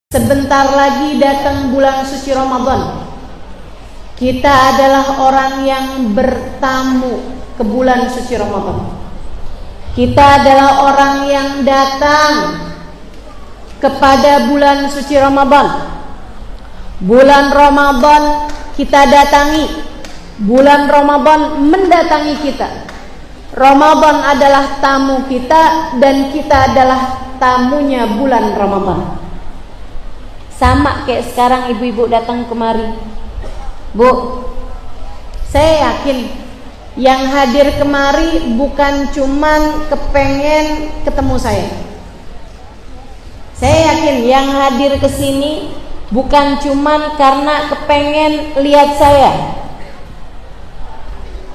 Sebentar lagi datang bulan suci Ramadan. Kita adalah orang yang bertamu ke bulan suci Ramadan. Kita adalah orang yang datang kepada bulan suci Ramadan. Bulan Ramadan kita datangi. Bulan Ramadan mendatangi kita. Ramadan adalah tamu kita dan kita adalah tamunya bulan Ramadan. Sama kayak sekarang ibu-ibu datang kemari. Bu, saya yakin yang hadir kemari bukan cuman kepengen ketemu saya. Saya yakin yang hadir ke sini bukan cuman karena kepengen lihat saya.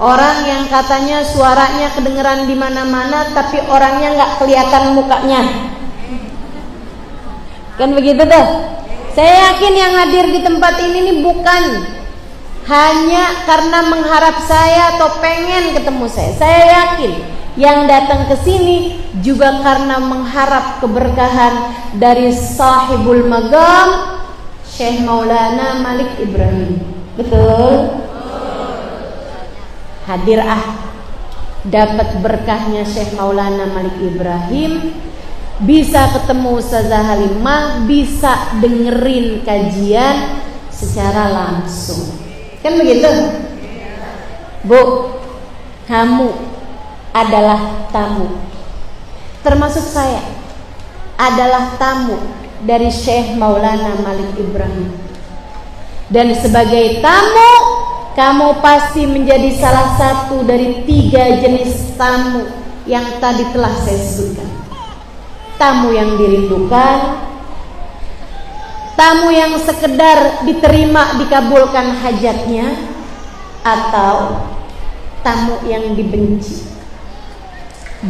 Orang yang katanya suaranya kedengeran di mana-mana tapi orangnya nggak kelihatan mukanya. Kan begitu tuh? Saya yakin yang hadir di tempat ini nih bukan hanya karena mengharap saya atau pengen ketemu saya. Saya yakin yang datang ke sini juga karena mengharap keberkahan dari sahibul magam Syekh Maulana Malik Ibrahim. Betul? Hadir dapat berkahnya Syekh Maulana Malik Ibrahim, bisa ketemu Ustazah Halimah, bisa dengerin kajian secara langsung. Kan begitu? Bu, kamu adalah tamu. Termasuk saya adalah tamu dari Syekh Maulana Malik Ibrahim. Dan sebagai tamu, kamu pasti menjadi salah satu dari 3 jenis tamu yang tadi telah saya sebutkan. Tamu yang dirindukan, tamu yang sekedar diterima dikabulkan hajatnya, atau tamu yang dibenci.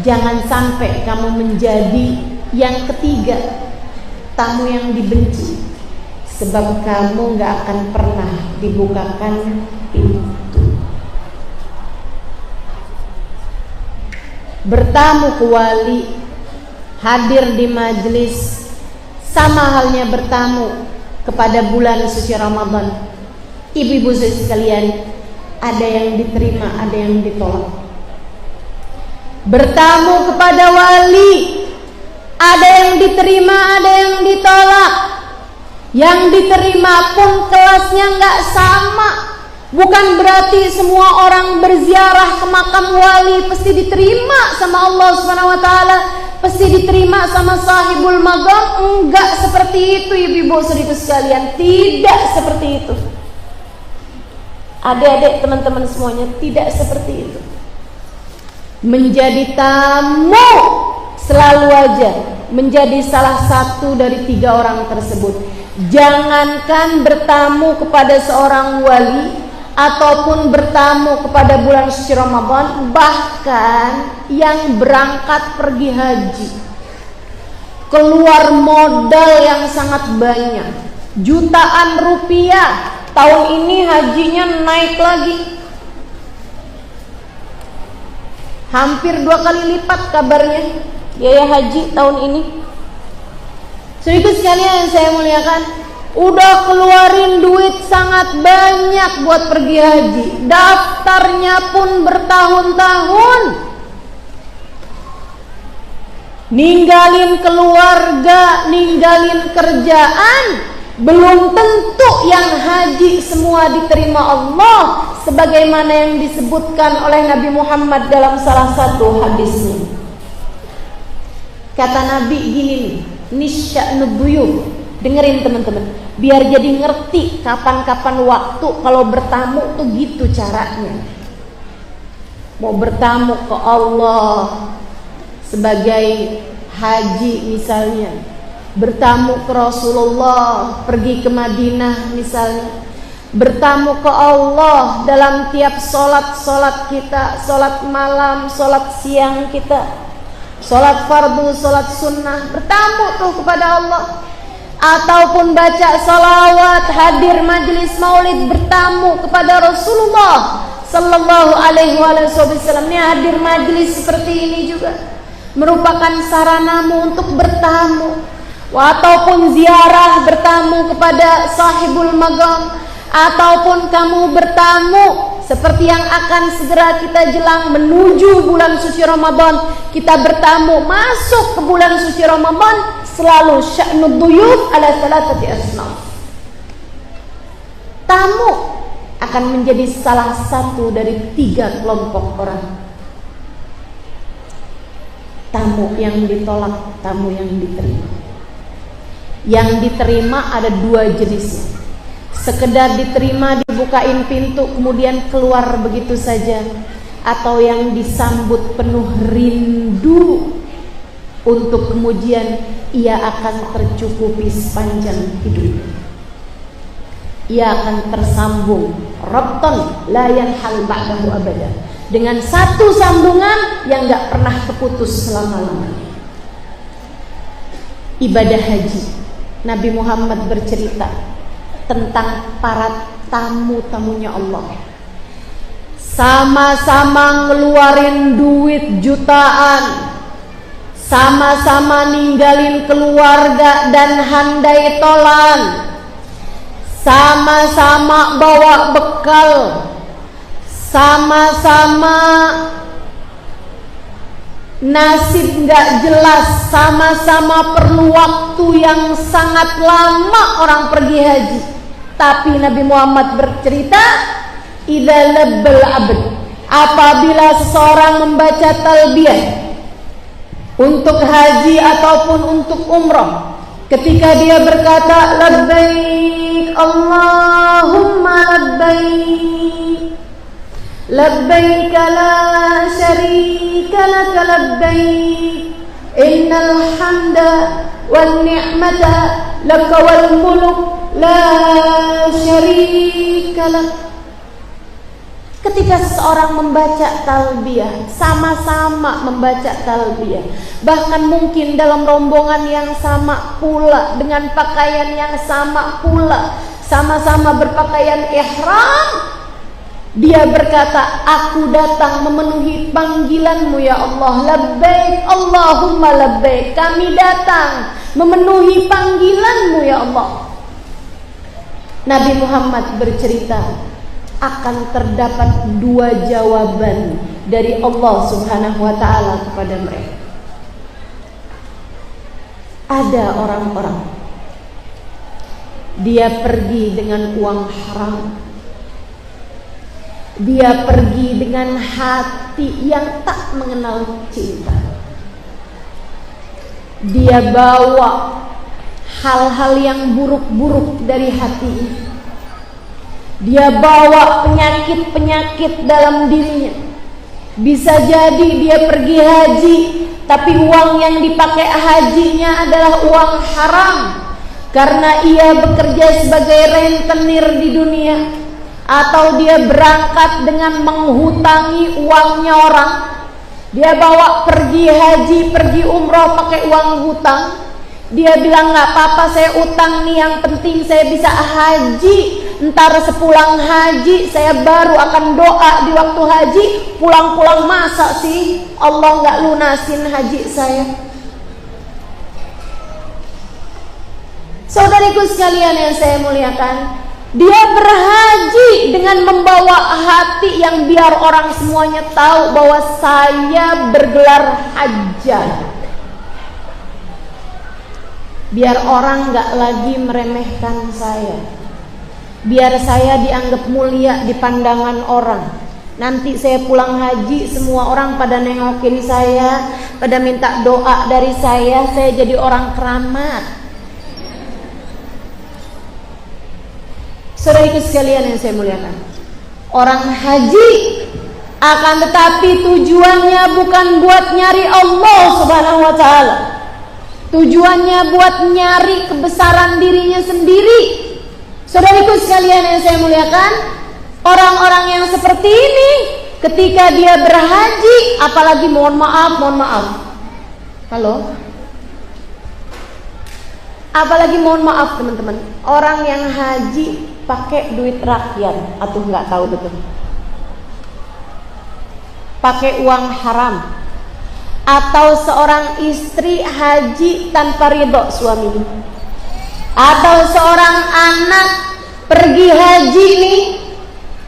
Jangan sampai kamu menjadi yang ketiga, tamu yang dibenci, sebab kamu gak akan pernah dibukakan pintu. Bertamu ke wali, hadir di majelis, sama halnya bertamu kepada bulan suci Ramadan. Ibu-ibu sekalian, ada yang diterima, ada yang ditolak. Bertamu kepada wali, ada yang diterima, ada yang ditolak. Yang diterima pun kelasnya nggak sama. Bukan berarti semua orang berziarah ke makam wali pasti diterima sama Allah Subhanahu wa taala, pasti diterima sama sahibul magam. Enggak seperti itu ibu-ibu saudara sekalian, tidak seperti itu. Adik-adik, teman-teman semuanya, tidak seperti itu. Menjadi tamu selalu aja menjadi salah satu dari 3 orang tersebut. Jangankan bertamu kepada seorang wali ataupun bertamu kepada bulan suci Ramadan, bahkan yang berangkat pergi haji keluar modal yang sangat banyak, jutaan rupiah. Tahun ini hajinya naik lagi, hampir 2 kali lipat kabarnya biaya haji tahun ini. Sedikit sekalian yang saya muliakan, udah keluarin duit sangat banyak buat pergi haji, daftarnya pun bertahun-tahun, ninggalin keluarga, ninggalin kerjaan. Belum tentu yang haji semua diterima Allah, sebagaimana yang disebutkan oleh Nabi Muhammad dalam salah satu hadisnya. Kata Nabi gini nih, nisya'nu buyuh. Dengerin teman-teman, biar jadi ngerti kapan-kapan waktu kalau bertamu tuh gitu caranya. Mau bertamu ke Allah sebagai haji misalnya, bertamu ke Rasulullah, pergi ke Madinah misalnya, bertamu ke Allah dalam tiap solat kita, solat malam, solat siang kita, solat fardu, solat sunnah, bertamu tuh kepada Allah. Ataupun baca salawat, hadir majelis maulid, bertamu kepada Rasulullah Sallallahu Alaihi Wasallam. Ini hadir majelis seperti ini juga merupakan saranamu untuk bertamu. ataupun ziarah bertamu kepada sahibul maqam, ataupun kamu bertamu seperti yang akan segera kita jelang menuju bulan suci Ramadan, kita bertamu masuk ke bulan suci Ramadan, selalu sya'nud duyuf ala thalathati asnaf. Tamu akan menjadi salah satu dari 3 kelompok orang. Tamu yang ditolak, tamu yang diterima. Yang diterima ada 2 jenisnya. Sekedar diterima, dibukain pintu, kemudian keluar begitu saja. Atau yang disambut penuh rindu, untuk kemudian ia akan tercukupi sepanjang hidup. Ia akan tersambung rabtan la yanhal ba'dahu abada, dengan satu sambungan yang gak pernah terputus selama-lamanya. Ibadah haji, Nabi Muhammad bercerita tentang para tamu-tamunya Allah. Sama-sama ngeluarin duit jutaan, sama-sama ninggalin keluarga dan handai tolan, sama-sama bawa bekal, sama-sama nasib gak jelas, sama-sama perlu waktu yang sangat lama orang pergi haji. Tapi Nabi Muhammad bercerita, idza labbal abd, apabila seseorang membaca talbiyah untuk haji ataupun untuk umrah, ketika dia berkata labbaik Allahumma labbaik, labbaik la syarika laka labbaik, innal hamda wan ni'mata laka wal mulk la syarika lak. Ketika seseorang membaca talbiyah, sama-sama membaca talbiyah, bahkan mungkin dalam rombongan yang sama pula, dengan pakaian yang sama pula, sama-sama berpakaian ihram, dia berkata, aku datang memenuhi panggilanmu ya Allah, labbaik Allahumma labbaik, kami datang memenuhi panggilanmu ya Allah. Nabi Muhammad bercerita, akan terdapat 2 jawaban dari Allah Subhanahu wa ta'ala kepada mereka. Ada orang-orang, dia pergi dengan uang haram, dia pergi dengan hati yang tak mengenal cinta, dia bawa hal-hal yang buruk-buruk dari hati, dia bawa penyakit-penyakit dalam dirinya. Bisa jadi dia pergi haji, tapi uang yang dipakai hajinya adalah uang haram, karena ia bekerja sebagai rentenir di dunia. Atau dia berangkat dengan menghutangi uangnya orang. Dia bawa pergi haji, pergi umroh pakai uang hutang. Dia bilang gak apa-apa, saya utang nih, yang penting saya bisa haji. Ntar sepulang haji saya baru akan doa di waktu haji. Pulang-pulang masa sih Allah gak lunasin haji saya? Saudariku sekalian yang saya muliakan, dia berhaji dengan membawa hati yang biar orang semuanya tahu bahwa saya bergelar hajjah. Biar orang gak lagi meremehkan saya, biar saya dianggap mulia di pandangan orang. Nanti saya pulang haji, semua orang pada nengokin saya, pada minta doa dari saya jadi orang keramat. Saudaraku sekalian yang saya muliakan, orang haji akan tetapi tujuannya bukan buat nyari Allah Subhanahu wa ta'ala. Tujuannya buat nyari kebesaran dirinya sendiri. Saudariku sekalian yang saya muliakan, orang-orang yang seperti ini ketika dia berhaji, apalagi mohon maaf, halo, apalagi mohon maaf teman-teman, orang yang haji pakai duit rakyat, atau nggak tahu betul, pakai uang haram, atau seorang istri haji tanpa ridho suaminya, atau seorang anak pergi haji nih,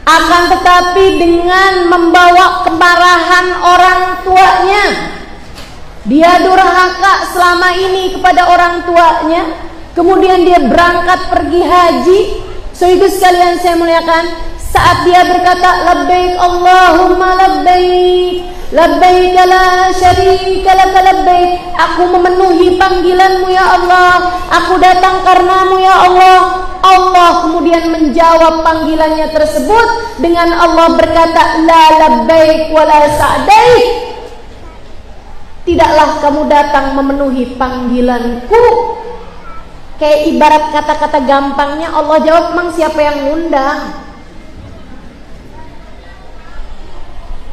akan tetapi dengan membawa kemarahan orang tuanya, dia durhaka selama ini kepada orang tuanya, kemudian dia berangkat pergi haji. So itu sekalian saya muliakan, saat dia berkata labbaik Allahumma labbaik, labbaik la syarika lak labbaik, aku memenuhi panggilanmu ya Allah, aku datang karenamu ya Allah. Allah kemudian menjawab panggilannya tersebut dengan Allah berkata la labbaik wa la sa'daik, tidaklah kamu datang memenuhi panggilanku. Kayak ibarat kata-kata gampangnya Allah jawab, emang siapa yang ngundang?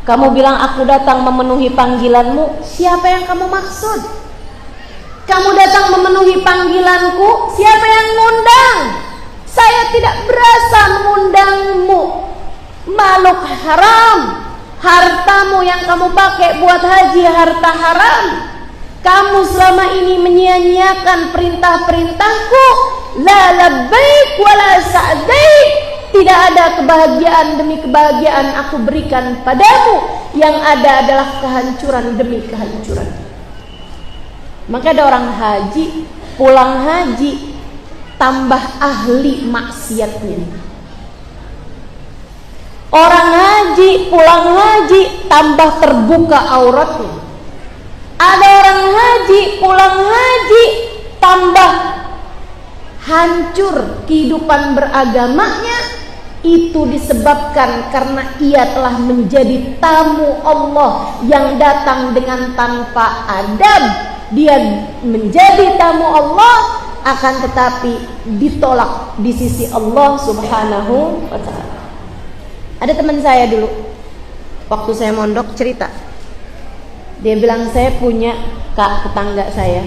Kamu bilang aku datang memenuhi panggilanmu, siapa yang kamu maksud? Kamu datang memenuhi panggilanku, siapa yang ngundang? Saya tidak berasa mengundangmu. Makhluk haram, hartamu yang kamu pakai buat haji harta haram. Kamu selama ini menyia-nyiakan perintah-perintahku. La labbaik wa la sa'daik, tidak ada kebahagiaan demi kebahagiaan aku berikan padamu. Yang ada adalah kehancuran demi kehancuran. Maka ada orang haji, pulang haji tambah ahli maksiatnya. Orang haji pulang haji tambah terbuka auratnya. Ada orang haji pulang haji tambah hancur kehidupan beragamanya. Itu disebabkan karena ia telah menjadi tamu Allah yang datang dengan tanpa adab. Dia menjadi tamu Allah, akan tetapi ditolak di sisi Allah Subhanahu wa ta'ala. Ada teman saya dulu, waktu saya mondok cerita, dia bilang saya punya tetangga saya,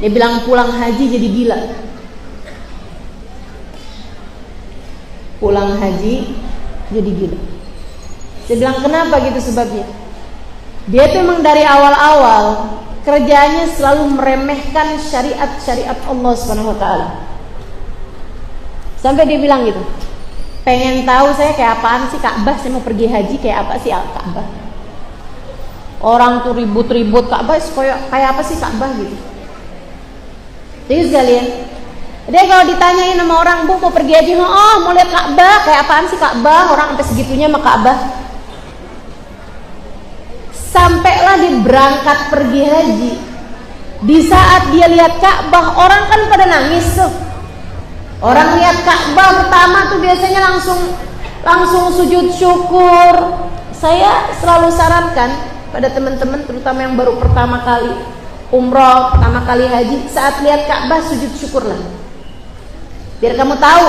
dia bilang pulang haji jadi gila. Pulang haji jadi gila. Saya bilang kenapa gitu sebabnya? Dia tuh emang dari awal-awal kerjanya selalu meremehkan syariat-syariat Allah Subhanahu wa ta'ala. Sampai dia bilang gitu, pengen tahu saya kayak apaan sih Ka'bah, saya mau pergi haji kayak apa sih Ka'bah. Orang tuh ribut-ribut Ka'bah kayak apa sih Ka'bah gitu. Jadi sekalian, dia kalau ditanyain sama orang, Bu mau pergi haji, oh mau lihat Ka'bah, kayak apaan sih Ka'bah, orang sampai segitunya sama Ka'bah. Sampailah dia berangkat pergi haji. Di saat dia lihat Ka'bah, orang kan pada nangis tuh. Orang lihat Ka'bah pertama tuh biasanya langsung sujud syukur. Saya selalu sarankan pada teman-teman, terutama yang baru pertama kali umroh, pertama kali haji, saat lihat Ka'bah sujud syukurlah. Biar kamu tahu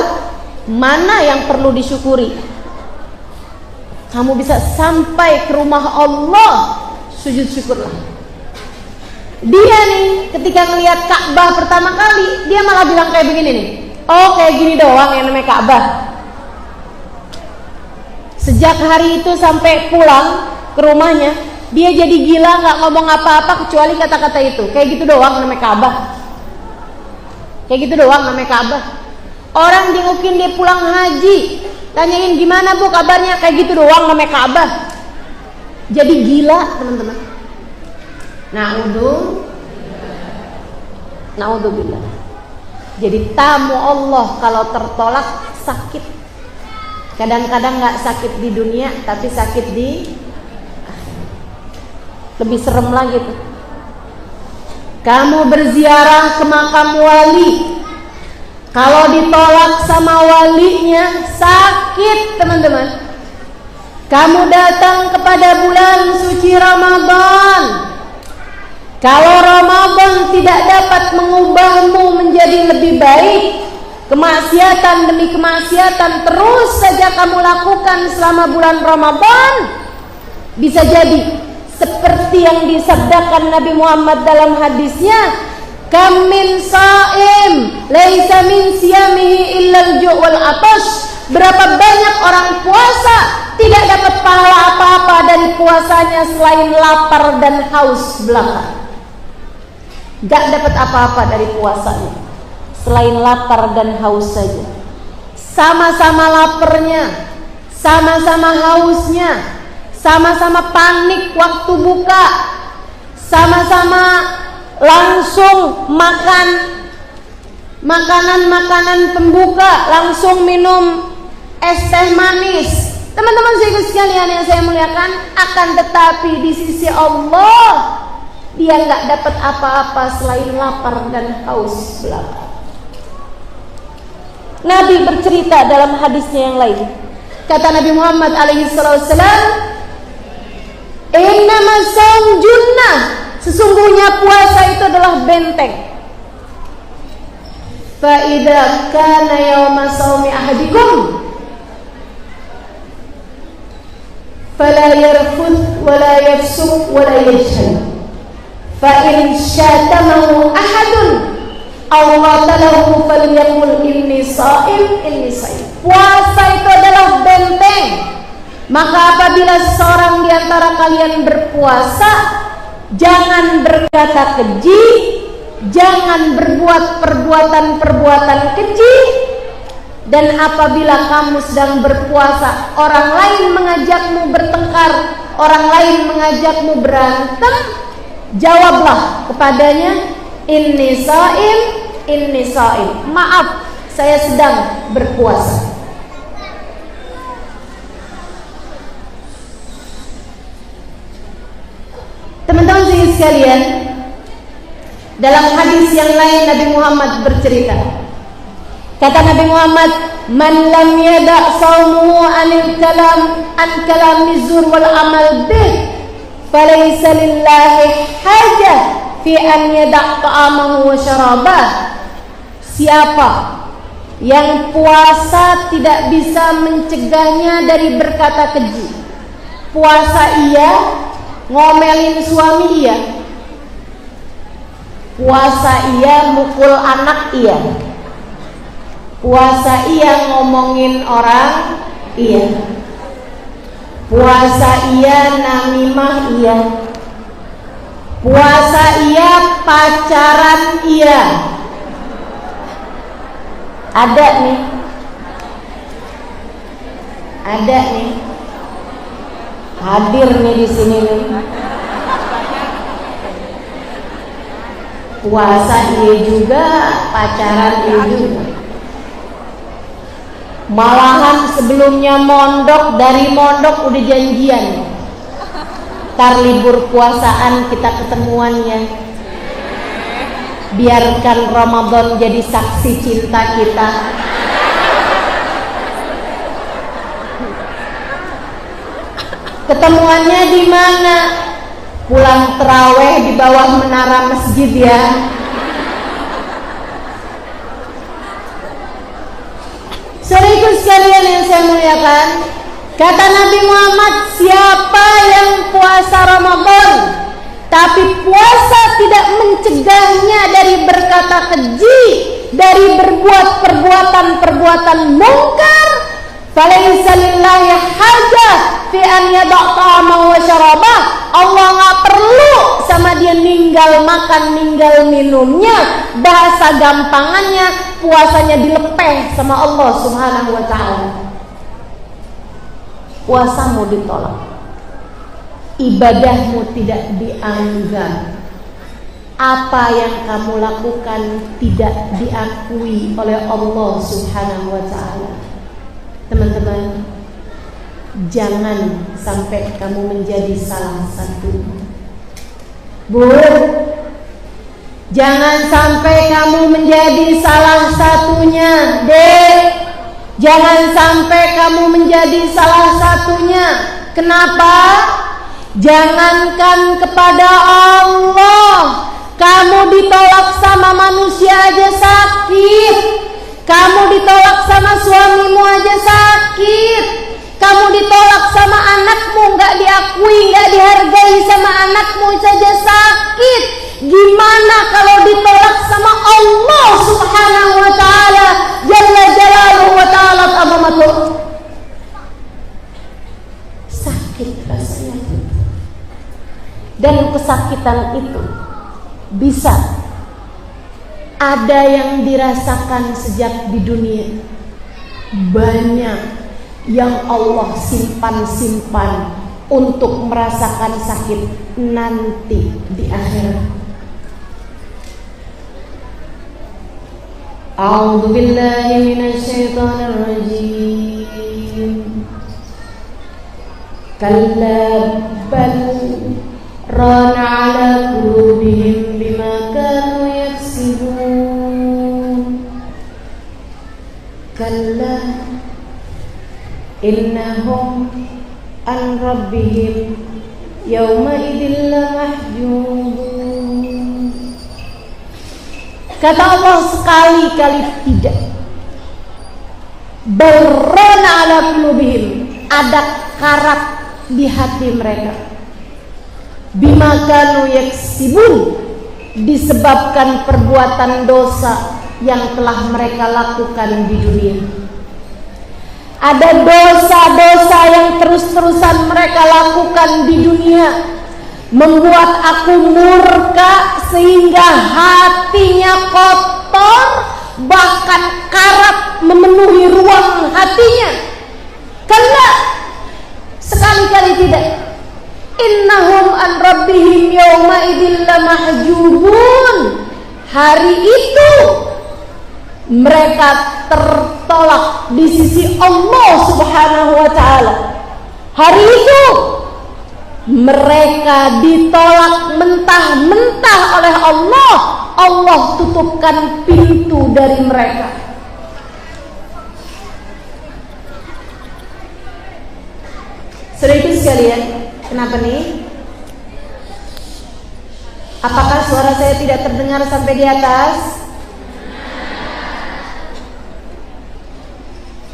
mana yang perlu disyukuri. Kamu bisa sampai ke rumah Allah, sujud syukurlah. Dia nih ketika ngelihat Ka'bah pertama kali, dia malah bilang kayak begini nih, oh kayak gini doang yang namanya Ka'bah. Sejak hari itu sampai pulang ke rumahnya, dia jadi gila, gak ngomong apa-apa kecuali kata-kata itu. Kayak gitu doang namanya Ka'bah. Kayak gitu doang namanya Ka'bah. Orang jengukin dia pulang haji, tanyain gimana Bu kabarnya, kayak gitu doang namanya Ka'bah. Jadi gila teman-teman. Na'udzubillah. Jadi tamu Allah kalau tertolak sakit. Kadang-kadang gak sakit di dunia, tapi sakit di lebih serem lagi tuh. Kamu berziarah ke makam wali, kalau ditolak sama walinya sakit teman-teman. Kamu datang kepada bulan suci Ramadan, kalau Ramadan tidak dapat mengubahmu menjadi lebih baik, kemaksiatan demi kemaksiatan terus saja kamu lakukan selama bulan Ramadan, bisa jadi seperti yang disabdakan Nabi Muhammad dalam hadisnya, kam min sha'im laisa min siyamihi illa al-ju' wal 'atash. Berapa banyak orang puasa tidak dapat pahala apa-apa dari puasanya selain lapar dan haus belaka. Gak dapat apa-apa dari puasanya selain lapar dan haus saja. Sama-sama laparnya, sama-sama hausnya, sama-sama panik waktu buka, sama-sama langsung makan makanan-makanan pembuka, langsung minum es teh manis. Teman-teman sekalian yang saya muliakan, akan tetapi di sisi Allah dia nggak dapat apa-apa selain lapar dan haus belaka. Nabi bercerita dalam hadisnya yang lain, kata Nabi Muhammad SAW, innama shaum junnah, sesungguhnya puasa itu adalah benteng. Fa idza kana yauma shaumi ahadikum fala yarfuth wala yafsuq wala yajhal fa in syatamahu ahadun aw qatalahu falyaqul inni shaim inni shaim. Puasa itu adalah benteng. Maka apabila seorang di antara kalian berpuasa, jangan berkata keji, jangan berbuat perbuatan-perbuatan keji. Dan apabila kamu sedang berpuasa, orang lain mengajakmu bertengkar, orang lain mengajakmu berantem, jawablah kepadanya, inni shaim, inni shaim. Maaf, saya sedang berpuasa. Teman-teman sekalian, dalam hadis yang lain Nabi Muhammad bercerita, kata Nabi Muhammad, man lam yada' sawmuhu anil kalam an kalamiz zur wal amal bih falaysa lillahi hajah fi an yada' ta'amahu wa syarabah. Siapa yang puasa tidak bisa mencegahnya dari berkata keji, puasa iya, ngomelin suami iya, puasa iya, mukul anak iya, puasa iya, ngomongin orang iya, puasa iya, namimah iya, puasa iya, pacaran iya. Ada nih hadir nih di sini nih. Puasa iya juga, pacaran iya juga. Malahan sebelumnya mondok, dari mondok udah janjian, ntar libur puasaan kita ketemuannya, biarkan Ramadan jadi saksi cinta kita. Ketemuannya di mana? Pulang terawih di bawah menara masjid ya. Saudaraku sekalian yang saya muliakan, kata Nabi Muhammad, siapa yang puasa Ramadan tapi puasa tidak mencegahnya dari berkata keji, dari berbuat perbuatan-perbuatan mungkar, falaysa lillahi hajah fi an yada' ta'amahu wa syarabah. Allah nggak perlu sama dia ninggal makan, ninggal minumnya. Bahasa gampangannya, puasanya dilepeh sama Allah Subhanahu wa ta'ala. Puasamu ditolak, ibadahmu tidak dianggap, apa yang kamu lakukan tidak diakui oleh Allah Subhanahu wa ta'ala. Teman-teman, jangan sampai kamu menjadi salah satunya. Bu, jangan sampai kamu menjadi salah satunya. Dek, jangan sampai kamu menjadi salah satunya. Kenapa? Jangankan kepada Allah, kamu ditolak sama manusia aja sakit. Kamu ditolak sama suamimu aja sakit. Kamu ditolak sama anakmu, gak diakui, gak dihargai sama anakmu saja sakit. Gimana kalau ditolak sama Allah Subhanahu wa ta'ala Jalla jalaluhu wa ta'ala azamatuh. kesakitan itu bisa ada yang dirasakan sejak di dunia, banyak yang Allah simpan-simpan untuk merasakan sakit nanti di akhirat. A'udzu billahi minasyaitonir rajim. Kalla bal rana 'ala qulubihim bima kanu yaksibun. Kalla innahum an rabbihim yawma idzin lamahjubun. Kata Allah sekali-kali tidak. Barrana ala qulubihim, ada karat di hati mereka. Bima kanu yaksibun, disebabkan perbuatan dosa yang telah mereka lakukan di dunia. Ada dosa-dosa yang terus-terusan mereka lakukan di dunia, membuat aku murka sehingga hatinya kotor, bahkan karat memenuhi ruang hatinya. Karena sekali-kali tidak. Innahum an rabbihim yawma idzin lamahjubun. Hari itu mereka tertolak di sisi Allah Subhanahu wa taala. Hari itu mereka ditolak mentah-mentah oleh Allah. Allah tutupkan pintu dari mereka. Saudara itu sekalian, kenapa nih? Apakah suara saya tidak terdengar sampai di atas?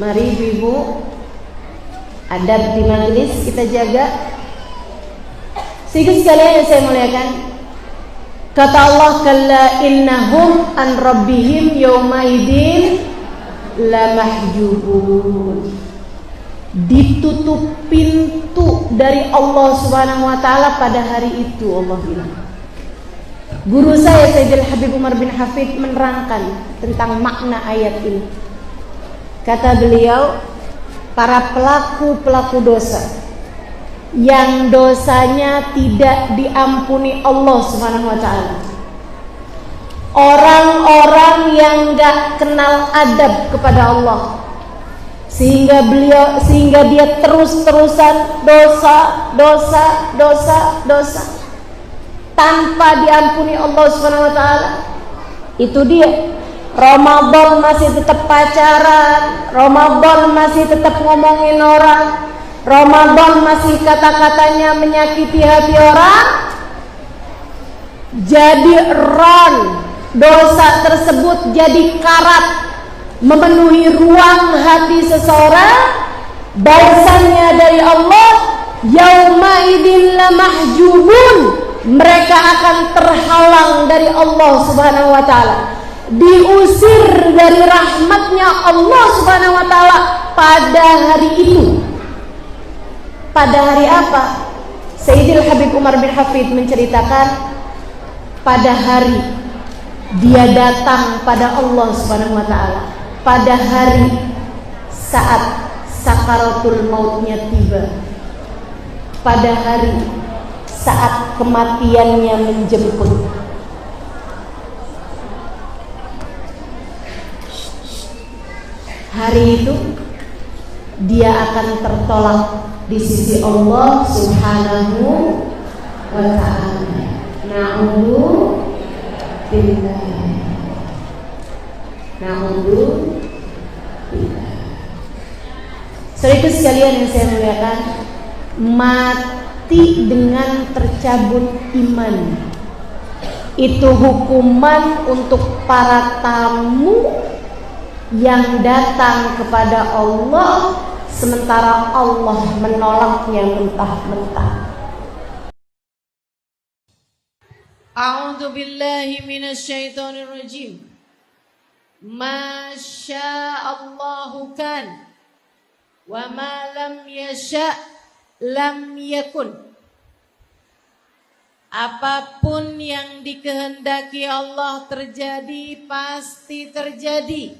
Mari ibu-ibu, adab di majelis kita jaga. Sehingga sekalian yang saya muliakan, kata Allah, kalla innahum an rabbihim yawma idzin lamahjubun. Ditutup pintu dari Allah Subhanahu wa taala pada hari itu, Allah bilang. Guru saya Sayyidil Habib Umar bin Hafid menerangkan tentang makna ayat ini. Kata beliau, para pelaku-pelaku dosa yang dosanya tidak diampuni Allah Subhanahu wa taala, orang-orang yang gak kenal adab kepada Allah, sehingga dia terus-terusan dosa tanpa diampuni Allah Subhanahu wa taala. Itu dia. Ramadan masih tetap pacaran, Ramadan masih tetap ngomongin orang, Ramadan masih kata-katanya menyakiti hati orang. Jadi dosa tersebut jadi karat memenuhi ruang hati seseorang. Balasannya dari Allah, yauma idzin lamahjubun, mereka akan terhalang dari Allah Subhanahu wa taala, diusir dari rahmatnya Allah Subhanahu wa taala pada hari itu. Pada hari apa? Sayyidil Habib Umar bin Hafid menceritakan, pada hari dia datang pada Allah Subhanahu wa taala, pada hari saat sakaratul mautnya tiba, pada hari saat kematiannya menjemput. Hari itu dia akan tertolak di sisi Allah Subhanahu wa ta'ala. Na'udzubillah. Saudara sekalian yang saya muliakan, mati dengan tercabut iman itu hukuman untuk para tamu yang datang kepada Allah, sementara Allah menolaknya mentah-mentah. A'udzu billahi minasyaitonir rajim. Ma sya'allahu kan wa ma lam yasha' lam yakun. Apapun yang dikehendaki Allah terjadi, pasti terjadi.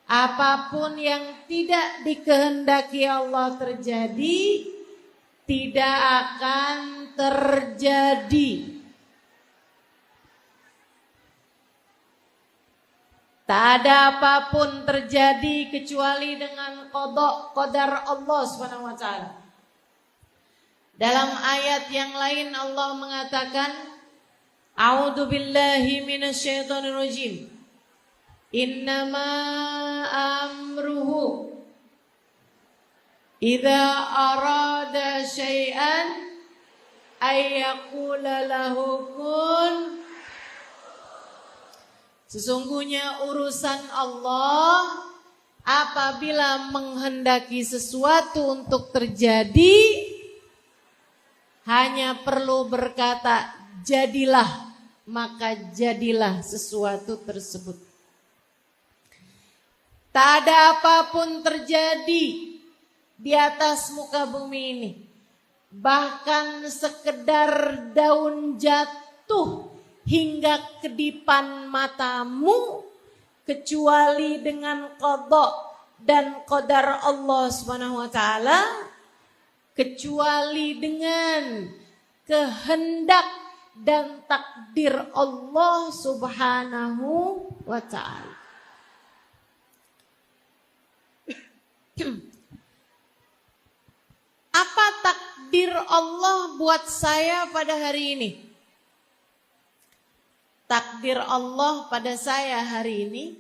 Apapun yang tidak dikehendaki Allah terjadi, tidak akan terjadi. Tak ada apapun terjadi kecuali dengan qada qadar Allah Subhanahu wa taala. Dalam ayat yang lain Allah mengatakan, A'udzu billahi minasyaitonir rajim. Innama amruhu idza arada syai'an ay yaqula lahu kun. Sesungguhnya urusan Allah apabila menghendaki sesuatu untuk terjadi, hanya perlu berkata jadilah, maka jadilah sesuatu tersebut. Tak ada apapun terjadi di atas muka bumi ini, bahkan sekedar daun jatuh hingga kedipan matamu, kecuali dengan qada dan qadar Allah Subhanahu wa taala, kecuali dengan kehendak dan takdir Allah Subhanahu wa taala. Apa takdir Allah buat saya pada hari ini? Takdir Allah pada saya hari ini,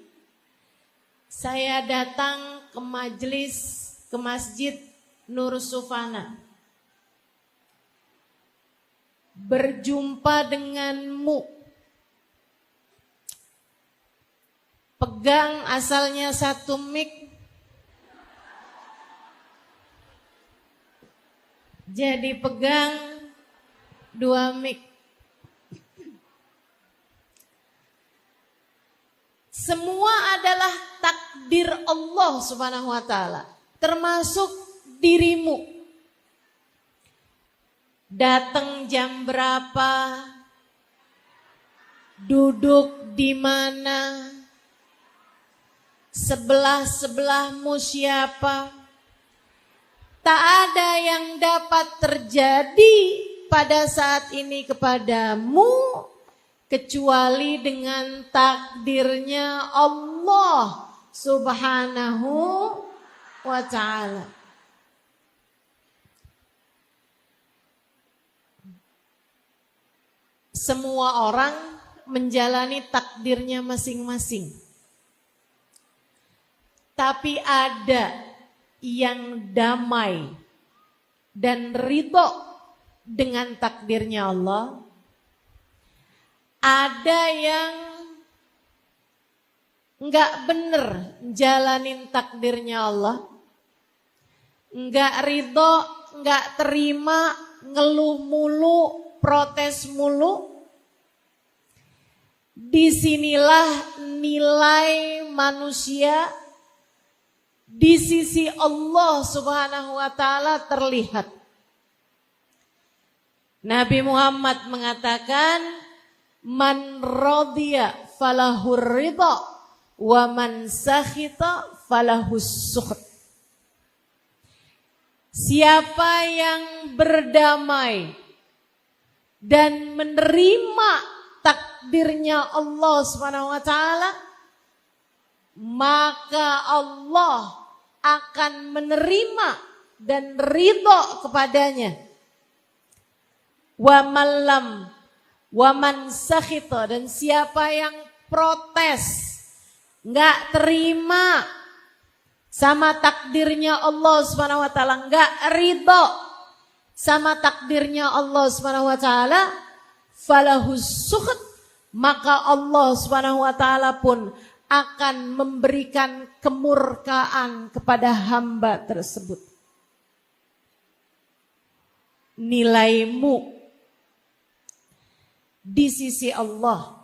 saya datang ke masjid Nur Sufana, berjumpa denganmu, pegang asalnya satu mic, jadi pegang 2 mic. Semua adalah takdir Allah Subhanahu wa taala, termasuk dirimu. Datang jam berapa? Duduk di mana? Sebelah-sebelahmu siapa? Tak ada yang dapat terjadi pada saat ini kepadamu kecuali dengan takdirnya Allah Subhanahu wa ta'ala. Semua orang menjalani takdirnya masing-masing. Tapi ada yang damai dan ridho dengan takdirnya Allah. Ada yang enggak bener jalanin takdirnya Allah, enggak ridho, enggak terima, ngeluh mulu, protes mulu. Disinilah nilai manusia di sisi Allah Subhanahu wa ta'ala terlihat. Nabi Muhammad mengatakan, man radiya falahur ridha wa man sakhita falahus sukht. Siapa yang berdamai dan menerima takdirnya Allah Subhanahu wa taala, maka Allah akan menerima dan ridho kepadanya. Wa malam wa man sakhita, dan siapa yang protes, enggak terima sama takdirnya Allah Subhanahu wa taala, enggak ridho sama takdirnya Allah Subhanahu wa taala, falahus sukht, maka Allah Subhanahu wa taala pun akan memberikan kemurkaan kepada hamba tersebut. Nilaimu di sisi Allah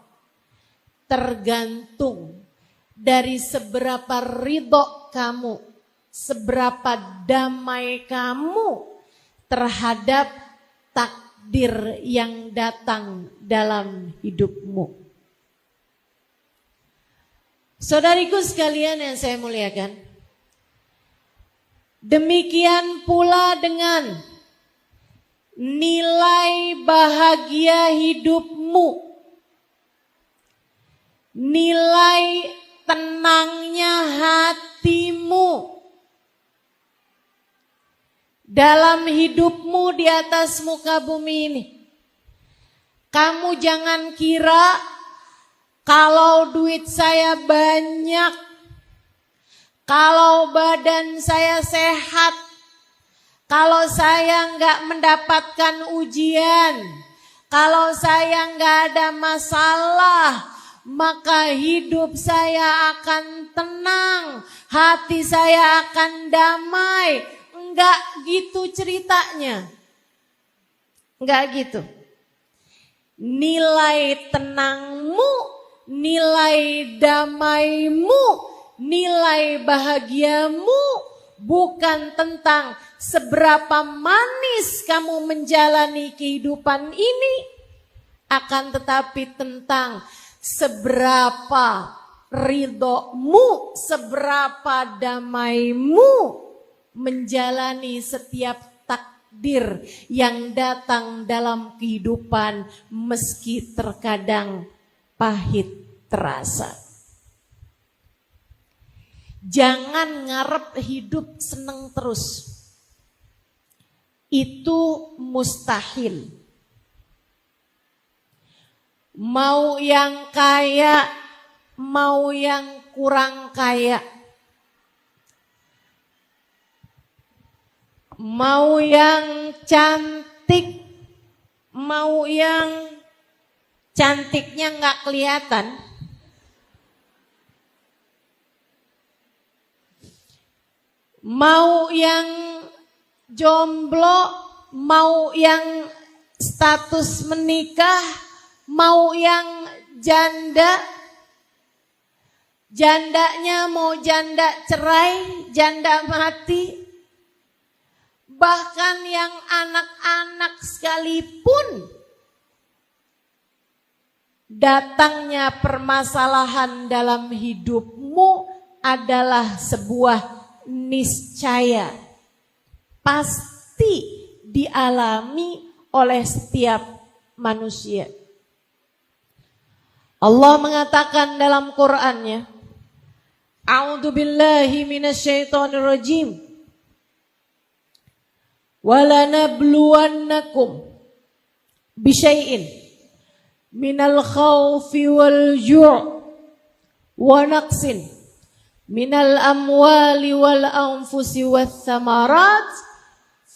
tergantung dari seberapa ridho kamu, seberapa damai kamu terhadap takdir takdir yang datang dalam hidupmu. Saudariku sekalian yang saya muliakan, demikian pula dengan nilai bahagia hidupmu, nilai tenangnya hatimu dalam hidupmu di atas muka bumi ini. Kamu jangan kira kalau duit saya banyak, kalau badan saya sehat, kalau saya nggak mendapatkan ujian, kalau saya nggak ada masalah, maka hidup saya akan tenang, hati saya akan damai. Enggak gitu ceritanya. Enggak gitu. Nilai tenangmu, nilai damaimu, nilai bahagiamu bukan tentang seberapa manis kamu menjalani kehidupan ini, akan tetapi tentang seberapa ridhomu, seberapa damaimu menjalani setiap takdir yang datang dalam kehidupan meski terkadang pahit terasa. Jangan ngarep hidup seneng terus. Itu mustahil. Mau yang kaya, mau yang kurang kaya, mau yang cantik, mau yang cantiknya nggak kelihatan, mau yang jomblo, mau yang status menikah, mau yang janda, jandanya mau janda cerai, janda mati, bahkan yang anak-anak sekalipun, datangnya permasalahan dalam hidupmu adalah sebuah niscaya, pasti dialami oleh setiap manusia. Allah mengatakan dalam Qur'annya, A'udzu billahi minasyaitonir rajim. Walanabluwannakum bisyai'in minal khawfi wal ju' wa naqsin minal amwali wal anfusi wath thamarat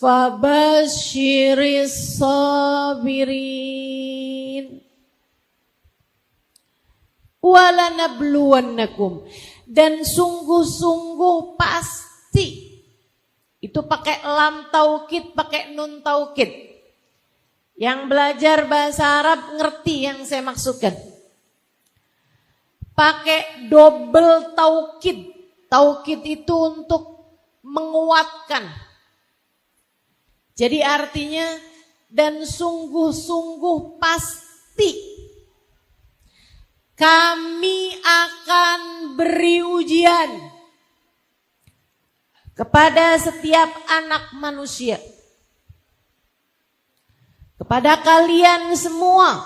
fabashiris sabirin. Walanabluwannakum, dan sungguh-sungguh pasti. Itu pakai lam taukid, pakai nun taukid. Yang belajar bahasa Arab ngerti yang saya maksudkan. Pakai double taukid. Taukid itu untuk menguatkan. Jadi artinya, dan sungguh-sungguh pasti kami akan beri ujian kepada setiap anak manusia, kepada kalian semua.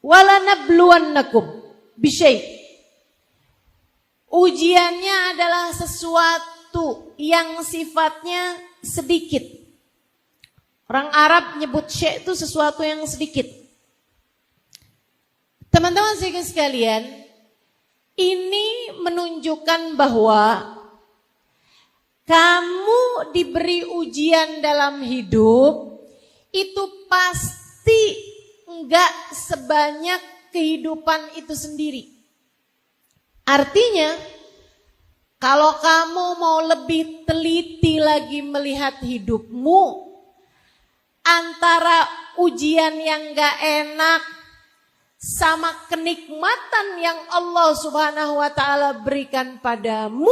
Walanabluwannakum bisyai'. Ujiannya adalah sesuatu yang sifatnya sedikit. Orang Arab nyebut syai' itu sesuatu yang sedikit. Teman-teman sekalian, ini menunjukkan bahwa kamu diberi ujian dalam hidup itu pasti enggak sebanyak kehidupan itu sendiri. Artinya, kalau kamu mau lebih teliti lagi melihat hidupmu, antara ujian yang enggak enak sama kenikmatan yang Allah Subhanahu wa ta'ala berikan padamu,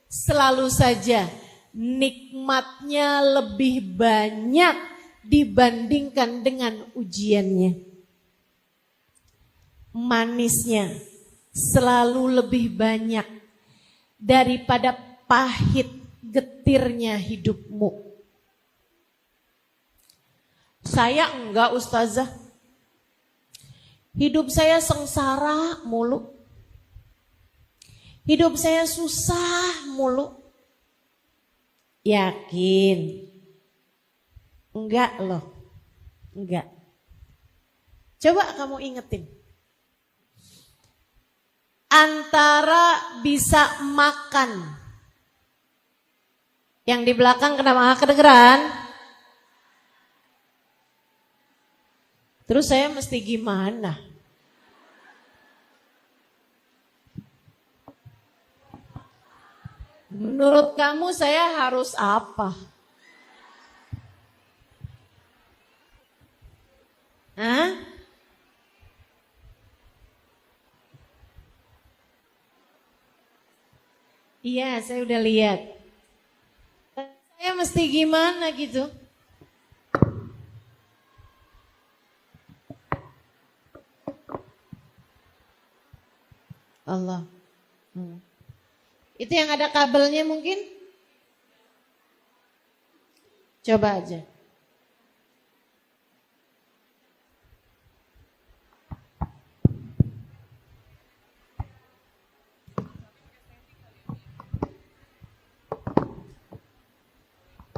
selalu saja nikmatnya lebih banyak dibandingkan dengan ujiannya. Manisnya selalu lebih banyak daripada pahit getirnya hidupmu. Saya enggak, Ustazah. Hidup saya sengsara mulu. Hidup saya susah mulu. Yakin? Enggak loh. Enggak. Coba kamu ingetin. Antara bisa makan. Yang di belakang kenapa kedengeran? Terus saya mesti gimana? Menurut kamu saya harus apa? Hah? Iya, saya udah lihat. Saya mesti gimana gitu? Allah. Itu yang ada kabelnya mungkin? Coba aja.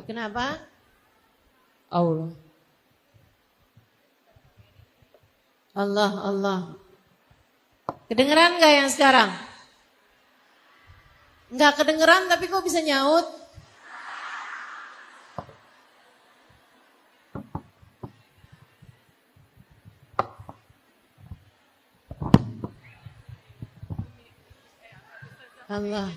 Kenapa? Allah. Allah. Kedengeran gak yang sekarang? Enggak kedengeran tapi kok bisa nyaut? Allah.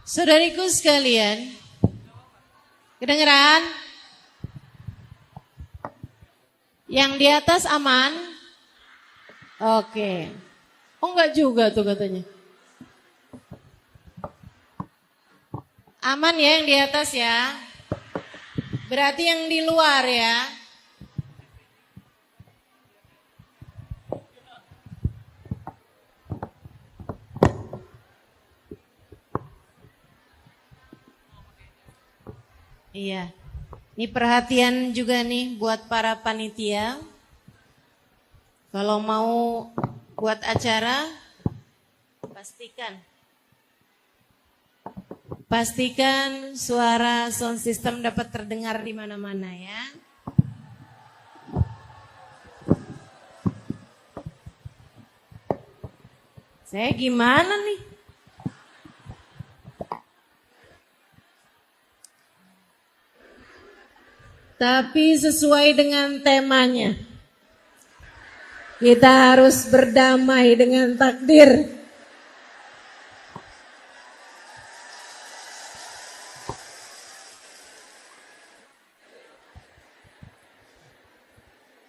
Saudariku sekalian, kedengeran? Yang di atas aman? Oke. Oh enggak juga tuh katanya. Aman ya yang di atas ya. Berarti yang di luar ya. Iya. Ini perhatian juga nih buat para panitia. Kalau mau buat acara, pastikan suara sound system dapat terdengar di mana-mana ya. Saya gimana nih? Tapi sesuai dengan temanya. Kita harus berdamai dengan takdir.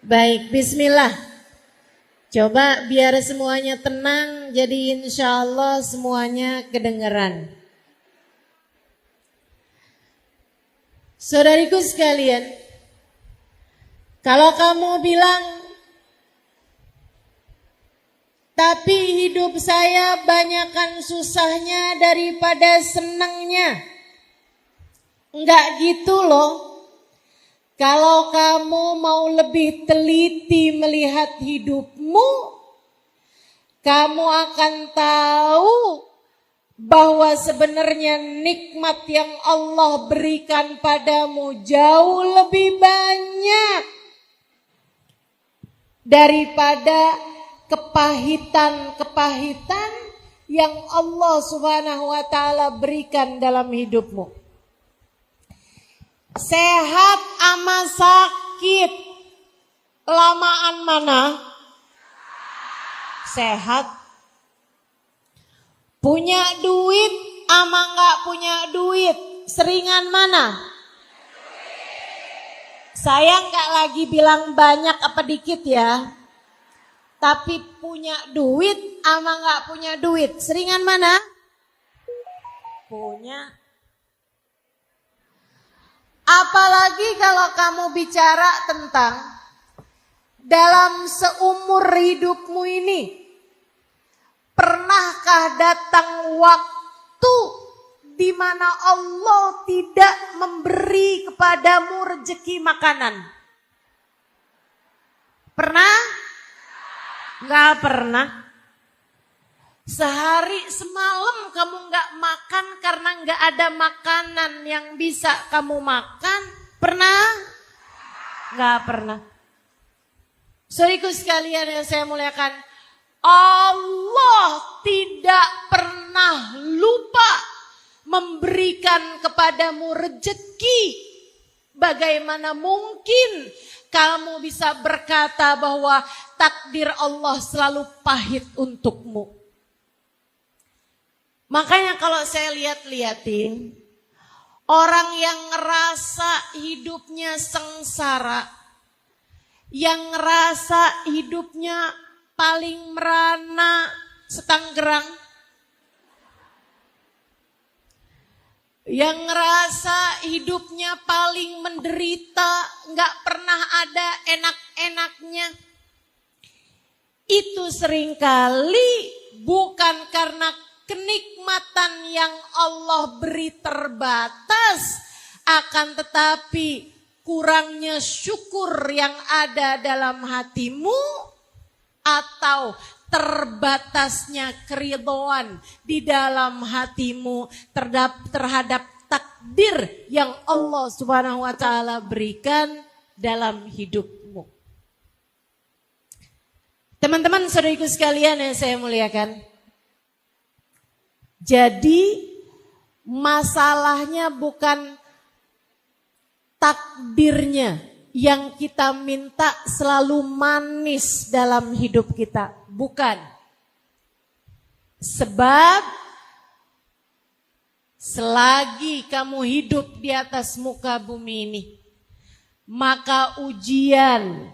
Baik, bismillah. Coba biar semuanya tenang, jadi insya Allah semuanya kedengaran. Saudariku sekalian, kalau kamu bilang, tapi hidup saya banyakkan susahnya daripada senangnya. Enggak gitu loh. Kalau kamu mau lebih teliti melihat hidupmu, kamu akan tahu bahwa sebenarnya nikmat yang Allah berikan padamu jauh lebih banyak daripada kepahitan-kepahitan yang Allah Subhanahu wa taala berikan dalam hidupmu. Sehat ama sakit, lamaan mana? Sehat. Punya duit ama enggak punya duit, seringan mana? Saya enggak lagi bilang banyak apa dikit ya. Tapi punya duit ama enggak punya duit, seringan mana? punya. Apalagi kalau kamu bicara tentang dalam seumur hidupmu ini, pernahkah datang waktu di mana Allah tidak memberi kepadamu rezeki makanan? Pernah? Enggak pernah. Sehari semalam kamu enggak makan karena enggak ada makanan yang bisa kamu makan. Pernah? Enggak pernah. Saudaraku sekalian yang saya muliakan, Allah tidak pernah lupa memberikan kepadamu rezeki. Bagaimana mungkin kamu bisa berkata bahwa takdir Allah selalu pahit untukmu? Makanya kalau saya lihat-lihatin, orang yang ngerasa hidupnya sengsara, yang ngerasa hidupnya paling merana setanggerang, yang ngerasa hidupnya paling menderita, gak pernah ada enak-enaknya, itu seringkali bukan karena kenikmatan yang Allah beri terbatas, akan tetapi kurangnya syukur yang ada dalam hatimu, atau terbatasnya keridhaan di dalam hatimu terhadap takdir yang Allah Subhanahu wa taala berikan dalam hidupmu. Teman-teman, saudaraku sekalian yang saya muliakan, jadi masalahnya bukan takdirnya yang kita minta selalu manis dalam hidup kita. Bukan. Sebab selagi kamu hidup di atas muka bumi ini, maka ujian,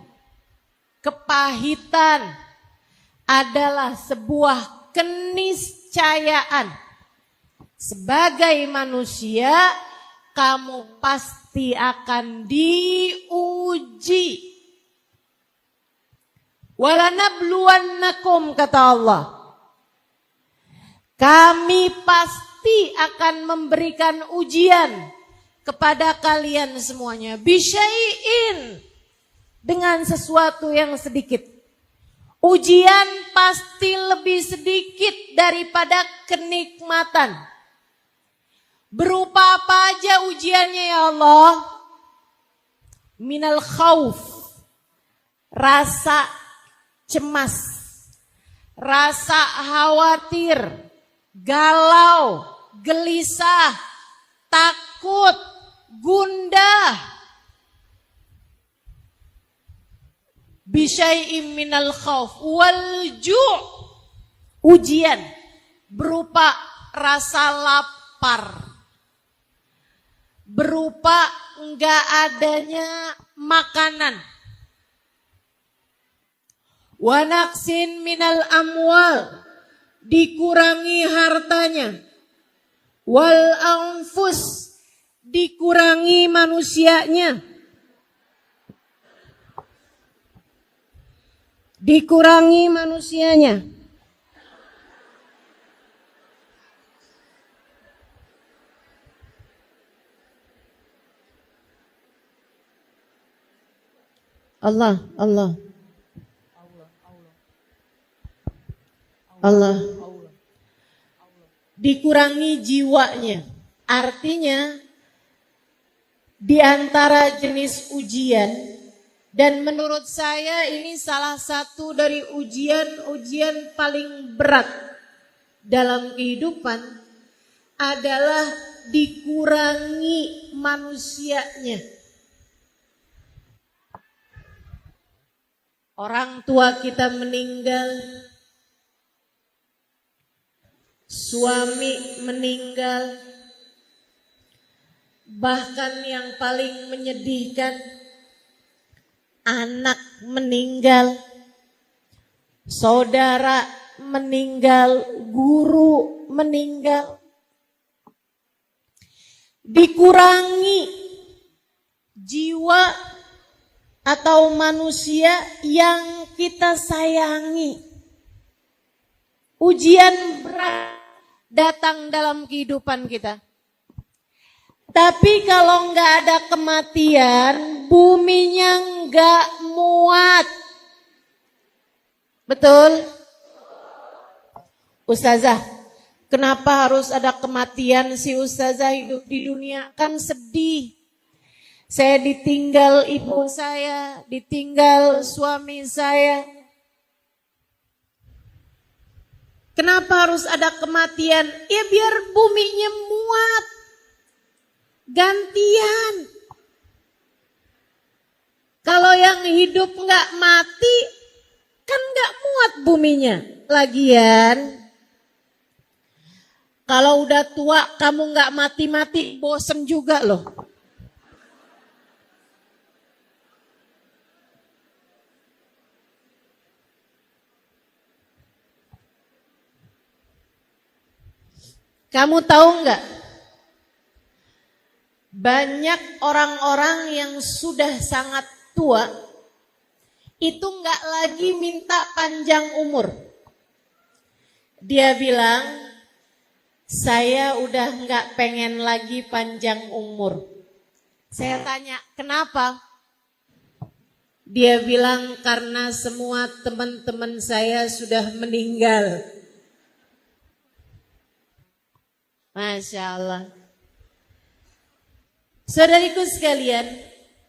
kepahitan adalah sebuah keniscayaan. Sebagai manusia, kamu pasti akan diuji. Walanabluwannakum, kata Allah. Kami pasti akan memberikan ujian kepada kalian semuanya. Bisyai'in, dengan sesuatu yang sedikit. Ujian pasti lebih sedikit daripada kenikmatan. Berupa apa aja ujiannya ya Allah? Minal khauf, rasa cemas, rasa khawatir, galau, gelisah, takut, gundah. Bisyai'im minal khauf wal ju', ujian berupa rasa lapar, berupa enggak adanya makanan. Wa naqsin minal amwal, dikurangi hartanya. Wal anfus, dikurangi manusianya. Dikurangi manusianya. Allah. Dikurangi jiwanya. Artinya di antara jenis ujian, dan menurut saya ini salah satu dari ujian paling berat dalam kehidupan, adalah dikurangi manusianya. Orang tua kita meninggal, suami meninggal, bahkan yang paling menyedihkan, anak meninggal, saudara meninggal, guru meninggal. dikurangi jiwa atau manusia yang kita sayangi. Ujian berat datang dalam kehidupan kita. Tapi kalau nggak ada kematian, buminya nggak muat. Betul? Ustazah, kenapa harus ada kematian si Ustazah hidup di dunia? Kan sedih. Saya ditinggal ibu saya, ditinggal suami saya. Kenapa harus ada kematian? Ya biar buminya muat. Gantian. Kalau yang hidup nggak mati, kan nggak muat buminya. Lagian, kalau udah tua kamu nggak mati-mati, bosen juga loh. Kamu tahu nggak? Banyak orang-orang yang sudah sangat tua itu nggak lagi minta panjang umur. Dia bilang, saya udah nggak pengen lagi panjang umur. Saya tanya, kenapa? Dia bilang, karena semua teman-teman saya sudah meninggal. Masya Allah. Saudariku sekalian,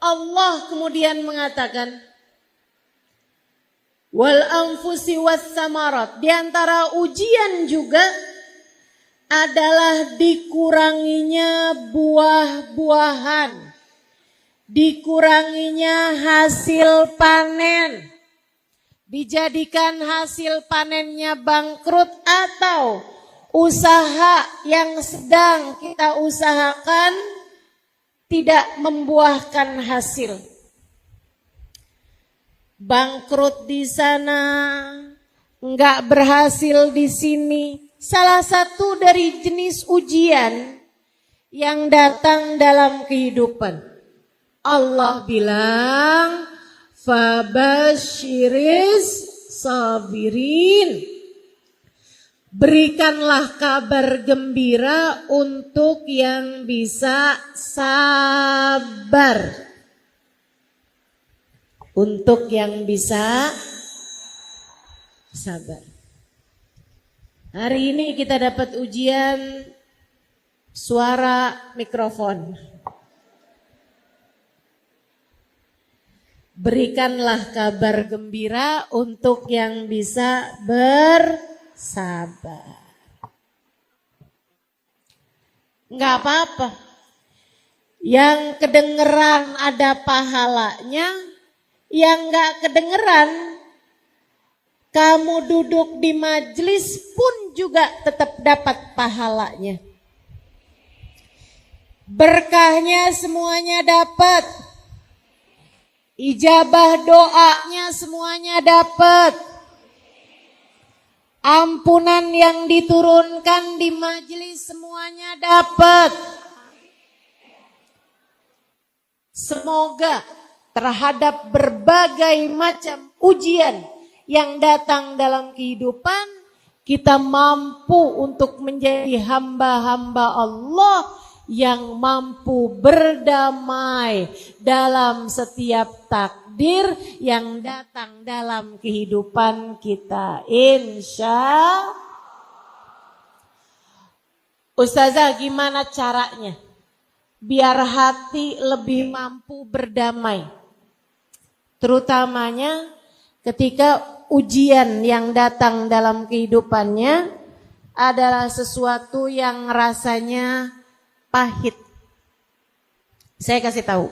Allah kemudian mengatakan, wal anfusi was samarat. Di antara ujian juga adalah dikuranginya buah-buahan, dikuranginya hasil panen, dijadikan hasil panennya bangkrut, atau usaha yang sedang kita usahakan tidak membuahkan hasil. Bangkrut di sana, enggak berhasil di sini. Salah satu dari jenis ujian yang datang dalam kehidupan. Allah bilang, fabasyiris sabirin. Berikanlah kabar gembira untuk yang bisa sabar. Untuk yang bisa sabar. Hari ini kita dapat ujian suara mikrofon. Berikanlah kabar gembira untuk yang bisa bersabar. Enggak apa-apa. Yang kedengeran ada pahalanya, yang enggak kedengeran, kamu duduk di majelis pun juga tetap dapat pahalanya. Berkahnya semuanya dapat. Ijabah doanya semuanya dapat. Ampunan yang diturunkan di majelis semuanya dapat. Semoga terhadap berbagai macam ujian yang datang dalam kehidupan, kita mampu untuk menjadi hamba-hamba Allah yang mampu berdamai dalam setiap takdir yang datang dalam kehidupan kita. Insya Ustazah, gimana caranya biar hati lebih mampu berdamai? Terutamanya ketika ujian yang datang dalam kehidupannya adalah sesuatu yang rasanya pahit. Saya kasih tahu.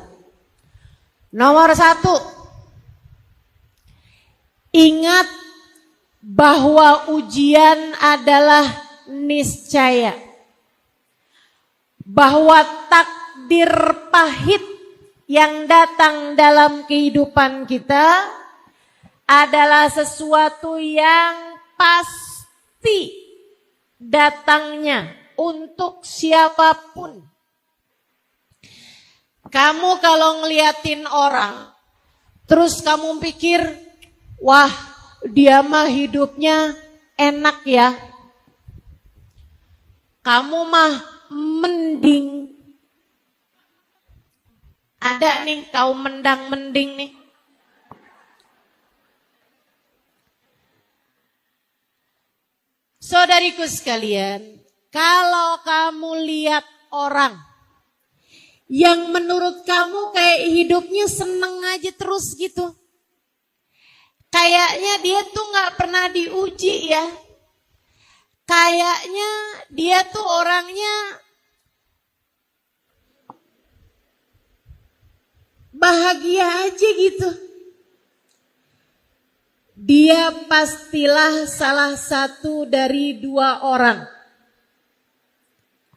Nomor 1, ingat bahwa ujian adalah niscaya. Bahwa takdir pahit yang datang dalam kehidupan kita adalah sesuatu yang pasti datangnya untuk siapapun. Kamu kalau ngeliatin orang, terus kamu pikir, wah dia mah hidupnya enak ya. Kamu mah mending. Ada nih kaum mendang-mending nih. Saudariku sekalian, kalau kamu lihat orang yang menurut kamu kayak hidupnya seneng aja terus gitu. Kayaknya dia tuh gak pernah diuji ya. Kayaknya dia tuh orangnya bahagia aja gitu. Dia pastilah salah satu dari dua orang.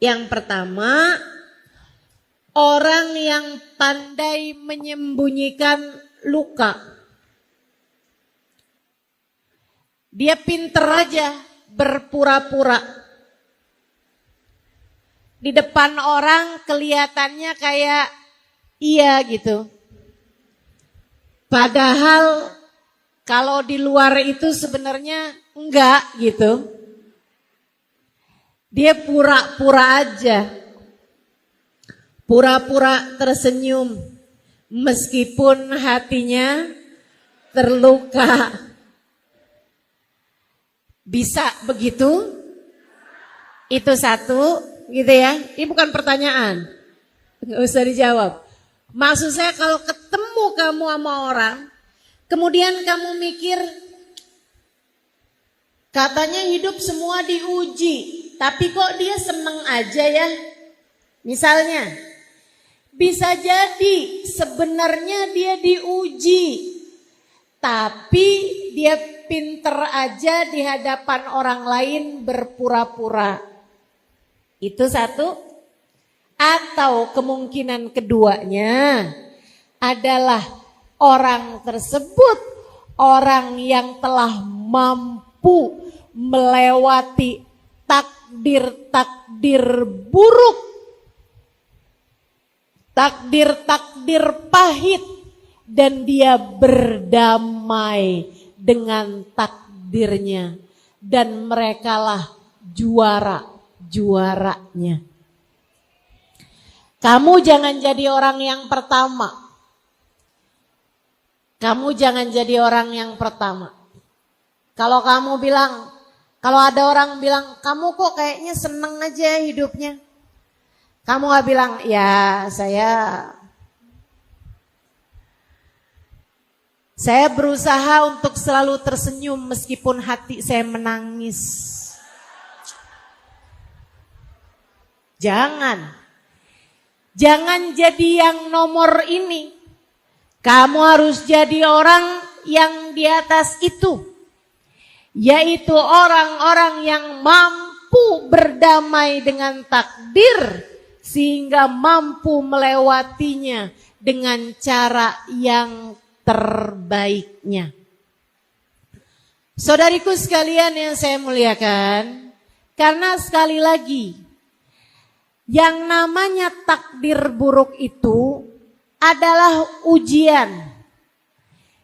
Yang pertama, orang yang pandai menyembunyikan luka. Dia pinter aja berpura-pura. Di depan orang kelihatannya kayak iya gitu. Padahal kalau di luar itu sebenarnya enggak gitu. Dia pura-pura aja. Pura-pura tersenyum meskipun hatinya terluka. Bisa begitu? Itu satu gitu ya. Ini bukan pertanyaan. Nggak usah dijawab. Maksud saya kalau ketemu kamu sama orang, kemudian kamu mikir, katanya hidup semua diuji, tapi kok dia seneng aja ya? Misalnya, bisa jadi sebenarnya dia diuji, tapi dia pinter aja di hadapan orang lain berpura-pura. Itu satu. Atau kemungkinan keduanya adalah orang tersebut orang yang telah mampu melewati takdir-takdir buruk, takdir-takdir pahit, dan dia berdamai dengan takdirnya, dan merekalah juara-juaranya. Kamu jangan jadi orang yang pertama. Kamu jangan jadi orang yang pertama. Kalau kamu bilang, kalau ada orang bilang, kamu kok kayaknya seneng aja hidupnya. Kamu gak bilang, ya saya berusaha untuk selalu tersenyum meskipun hati saya menangis. Jangan jadi yang nomor ini. Kamu harus jadi orang yang di atas itu. Yaitu orang-orang yang mampu berdamai dengan takdir. Sehingga mampu melewatinya dengan cara yang terbaiknya. Saudariku sekalian yang saya muliakan. Karena sekali lagi, yang namanya takdir buruk itu adalah ujian.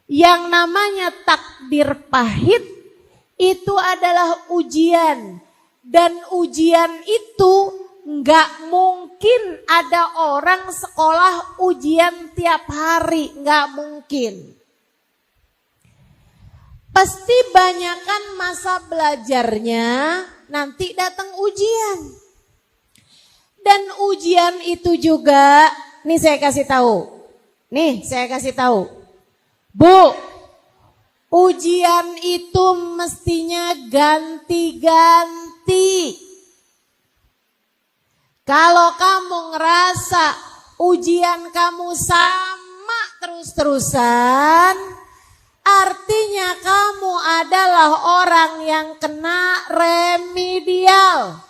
Yang namanya takdir pahit itu adalah ujian. Dan ujian itu gak mungkin ada orang sekolah ujian tiap hari. Gak mungkin. Pasti banyakan masa belajarnya nanti datang ujian. Dan ujian itu juga, nih saya kasih tahu. Bu, ujian itu mestinya ganti-ganti. Kalau kamu ngerasa ujian kamu sama terus-terusan, artinya kamu adalah orang yang kena remedial.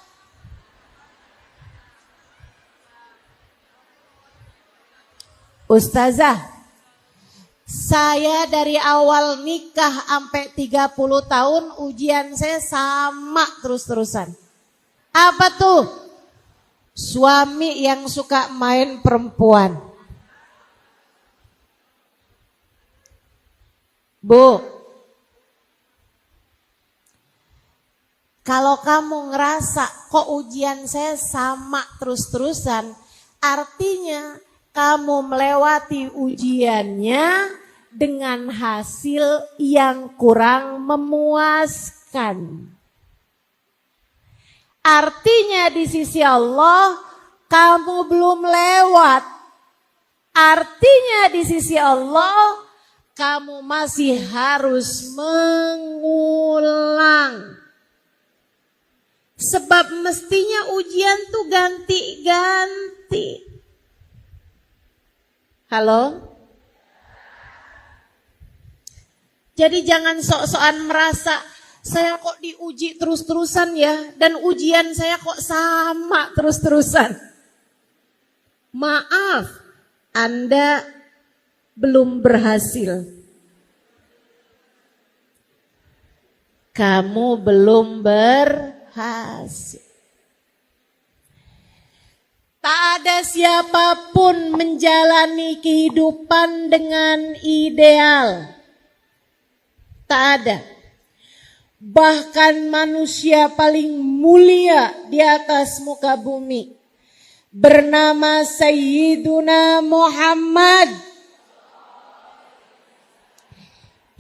Ustazah, saya dari awal nikah sampai 30 tahun ujian saya sama terus-terusan. Apa tuh? Suami yang suka main perempuan. Bu, kalau kamu ngerasa kok ujian saya sama terus-terusan, artinya kamu melewati ujiannya dengan hasil yang kurang memuaskan. Artinya di sisi Allah kamu belum lewat. Artinya di sisi Allah kamu masih harus mengulang. Sebab mestinya ujian tuh ganti-ganti. Halo? Jadi jangan sok-sokan merasa saya kok diuji terus-terusan ya, dan ujian saya kok sama terus-terusan. Maaf, Anda belum berhasil. Kamu belum berhasil. Tak ada siapapun menjalani kehidupan dengan ideal. Tak ada. Bahkan manusia paling mulia di atas muka bumi, bernama Sayyiduna Muhammad,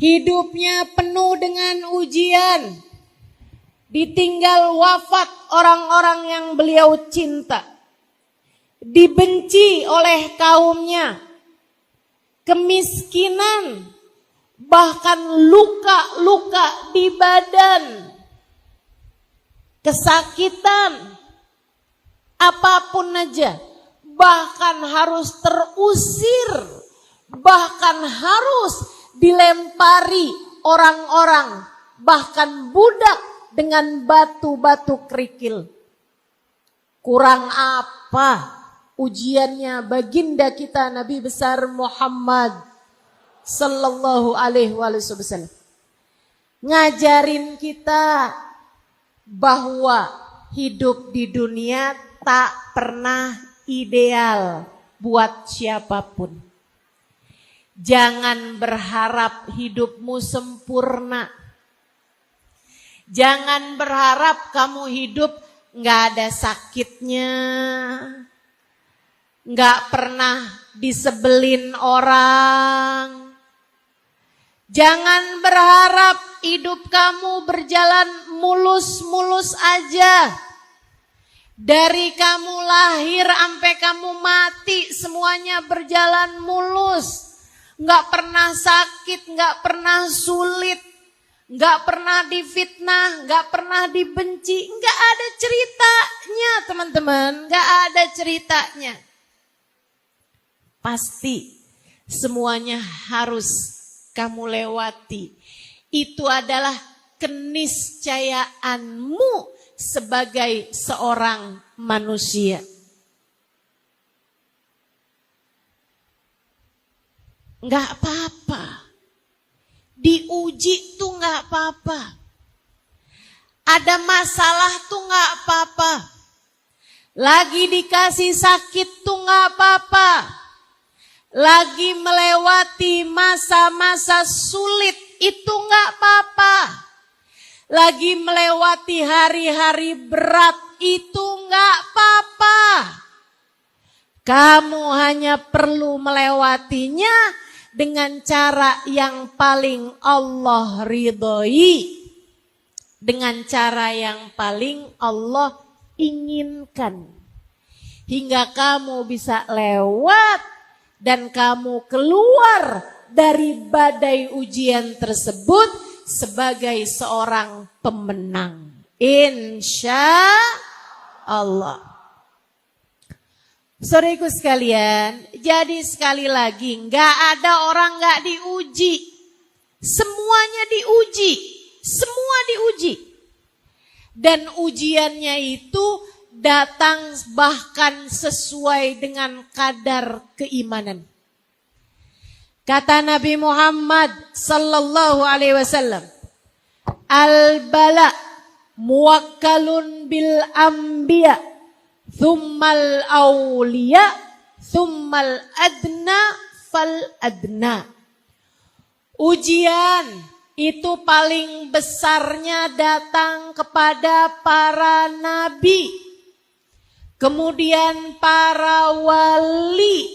hidupnya penuh dengan ujian. Ditinggal wafat orang-orang yang beliau cinta. Dibenci oleh kaumnya. Kemiskinan. Bahkan luka-luka di badan, kesakitan, apapun aja, bahkan harus terusir, bahkan harus dilempari orang-orang, bahkan budak dengan batu-batu kerikil. Kurang apa ujiannya baginda kita Nabi besar Muhammad Sallallahu alaihi wasallam, ngajarin kita bahwa hidup di dunia tak pernah ideal buat siapapun. Jangan berharap hidupmu sempurna. Jangan berharap kamu hidup gak ada sakitnya, gak pernah disebelin orang. Jangan berharap hidup kamu berjalan mulus-mulus aja. Dari kamu lahir sampai kamu mati semuanya berjalan mulus. Gak pernah sakit, gak pernah sulit, gak pernah difitnah, gak pernah dibenci. Gak ada ceritanya teman-teman, gak ada ceritanya. Pasti semuanya harus kamu lewati. Itu adalah keniscayaanmu sebagai seorang manusia. Enggak apa-apa. Diuji tuh enggak apa-apa. Ada masalah tuh enggak apa-apa. Lagi dikasih sakit tuh enggak apa-apa. Lagi melewati masa-masa sulit itu enggak apa-apa. Lagi melewati hari-hari berat itu enggak apa-apa. Kamu hanya perlu melewatinya dengan cara yang paling Allah ridhoi. Dengan cara yang paling Allah inginkan. Hingga kamu bisa lewat dan kamu keluar dari badai ujian tersebut sebagai seorang pemenang. Insya Allah. Saudaraku sekalian, jadi sekali lagi gak ada orang gak diuji. Semuanya diuji. Semua diuji. Dan ujiannya itu datang bahkan sesuai dengan kadar keimanan. Kata Nabi Muhammad sallallahu alaihi wasallam, al-bala muwakkalun bil anbiya, thummal awliya, thummal adna fal adna. Ujian itu paling besarnya datang kepada para nabi, kemudian para wali,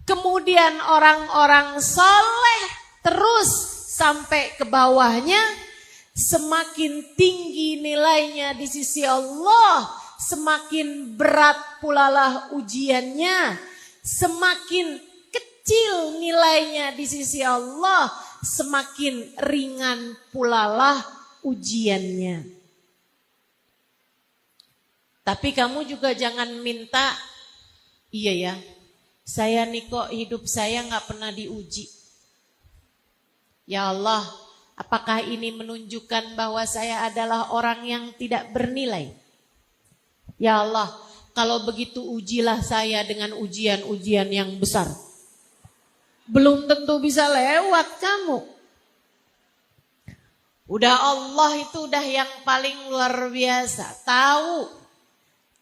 kemudian orang-orang soleh, terus sampai ke bawahnya. Semakin tinggi nilainya di sisi Allah, semakin berat pulalah ujiannya. Semakin kecil nilainya di sisi Allah, semakin ringan pulalah ujiannya. Tapi kamu juga jangan minta, iya ya, saya nih kok hidup saya gak pernah diuji. Ya Allah, apakah ini menunjukkan bahwa saya adalah orang yang tidak bernilai? Ya Allah, kalau begitu ujilah saya dengan ujian-ujian yang besar. Belum tentu bisa lewat kamu. Udah Allah itu udah yang paling luar biasa.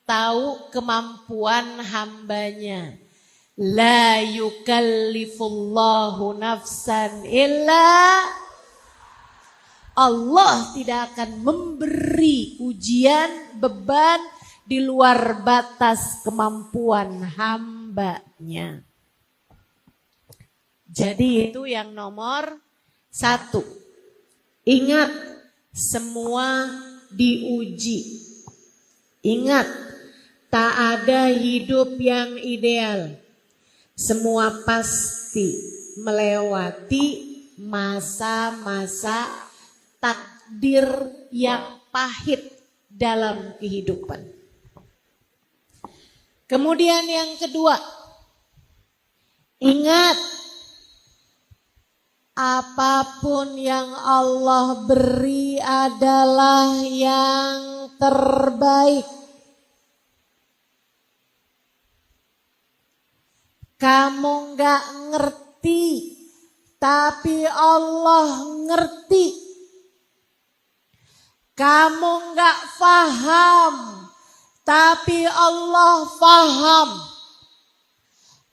Tahu kemampuan hambanya. La yukallifullahu nafsan illa. Allah tidak akan memberi ujian, beban di luar batas kemampuan hambanya. Jadi itu yang nomor 1. Ingat, semua diuji. Ingat, tak ada hidup yang ideal. Semua pasti melewati masa-masa takdir yang pahit dalam kehidupan. Kemudian yang kedua, ingat, apapun yang Allah beri adalah yang terbaik. Kamu gak ngerti, tapi Allah ngerti. Kamu gak faham, tapi Allah faham.